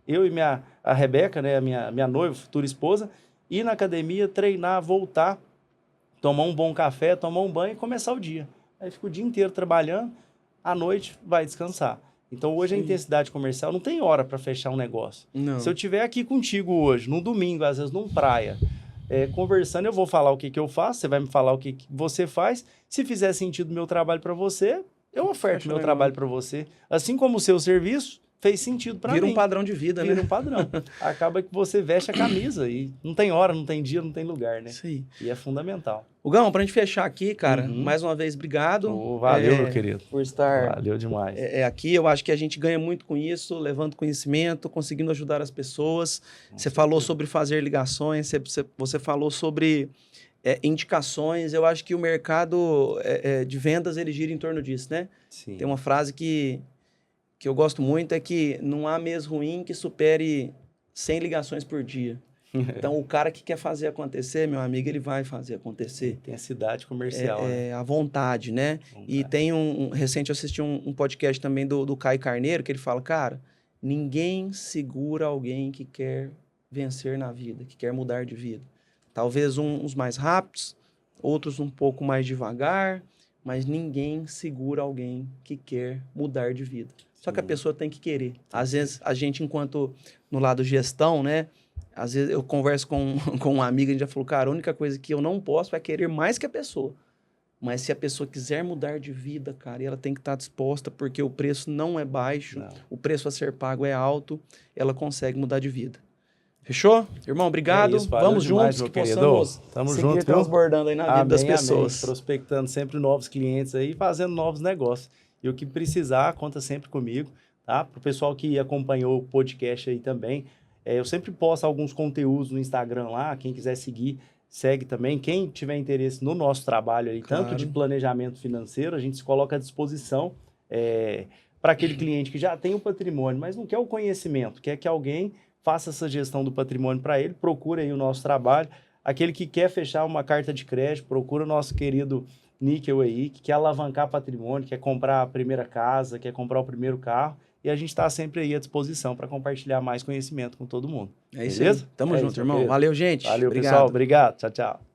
eu e a Rebeca, né, a minha noiva, futura esposa, ir na academia, treinar, voltar, tomar um bom café, tomar um banho e começar o dia. Aí fico o dia inteiro trabalhando, à noite vai descansar. Então, hoje a intensidade comercial não tem hora para fechar um negócio. Não. Se eu estiver aqui contigo hoje, num domingo, às vezes num praia, conversando, eu vou falar o que eu faço, você vai me falar o que você faz. Se fizer sentido o meu trabalho para você, eu oferto meu trabalho para você. Assim como o seu serviço fez sentido para mim. Vira um padrão de vida, né? Vira um padrão. Acaba que você veste a camisa e não tem hora, não tem dia, não tem lugar, né? Isso aí. E é fundamental. Hugão, pra gente fechar aqui, cara, mais uma vez, obrigado. Valeu, meu querido. Por estar Valeu demais. Aqui. Eu acho que a gente ganha muito com isso, levando conhecimento, conseguindo ajudar as pessoas. Você falou sobre fazer ligações, você falou sobre indicações. Eu acho que o mercado de vendas, ele gira em torno disso, né? Sim. Tem uma frase que eu gosto muito, é que não há mês ruim que supere 100 ligações por dia. Então, o cara que quer fazer acontecer, meu amigo, ele vai fazer acontecer. Tem a cidade comercial, né? A vontade, né? E tem recente eu assisti um podcast também do Caio Carneiro, que ele fala, cara, ninguém segura alguém que quer vencer na vida, que quer mudar de vida. Talvez uns mais rápidos, outros um pouco mais devagar, mas ninguém segura alguém que quer mudar de vida. Só que a pessoa tem que querer. Às vezes, a gente, enquanto no lado gestão, né? Às vezes eu converso com uma amiga, a gente já falou, cara, a única coisa que eu não posso é querer mais que a pessoa. Mas se a pessoa quiser mudar de vida, cara, ela tem que estar disposta, porque o preço não é baixo, o preço a ser pago é alto, ela consegue mudar de vida. Fechou? Irmão, obrigado. Vamos juntos, que possamos seguir transbordando aí na vida das pessoas. Amém. Prospectando sempre novos clientes aí, fazendo novos negócios. E o que precisar, conta sempre comigo, tá? Para o pessoal que acompanhou o podcast aí também, eu sempre posto alguns conteúdos no Instagram lá, quem quiser seguir, segue também. Quem tiver interesse no nosso trabalho aí, tanto de planejamento financeiro, a gente se coloca à disposição para aquele cliente que já tem o patrimônio, mas não quer o conhecimento, quer que alguém faça essa gestão do patrimônio para ele, procura aí o nosso trabalho. Aquele que quer fechar uma carta de crédito, procura o nosso querido Níquel aí, que quer alavancar patrimônio, quer comprar a primeira casa, quer comprar o primeiro carro. E a gente está sempre aí à disposição para compartilhar mais conhecimento com todo mundo. É isso aí. Tamo junto, irmão. Valeu, gente. Valeu, pessoal. Obrigado. Tchau, tchau.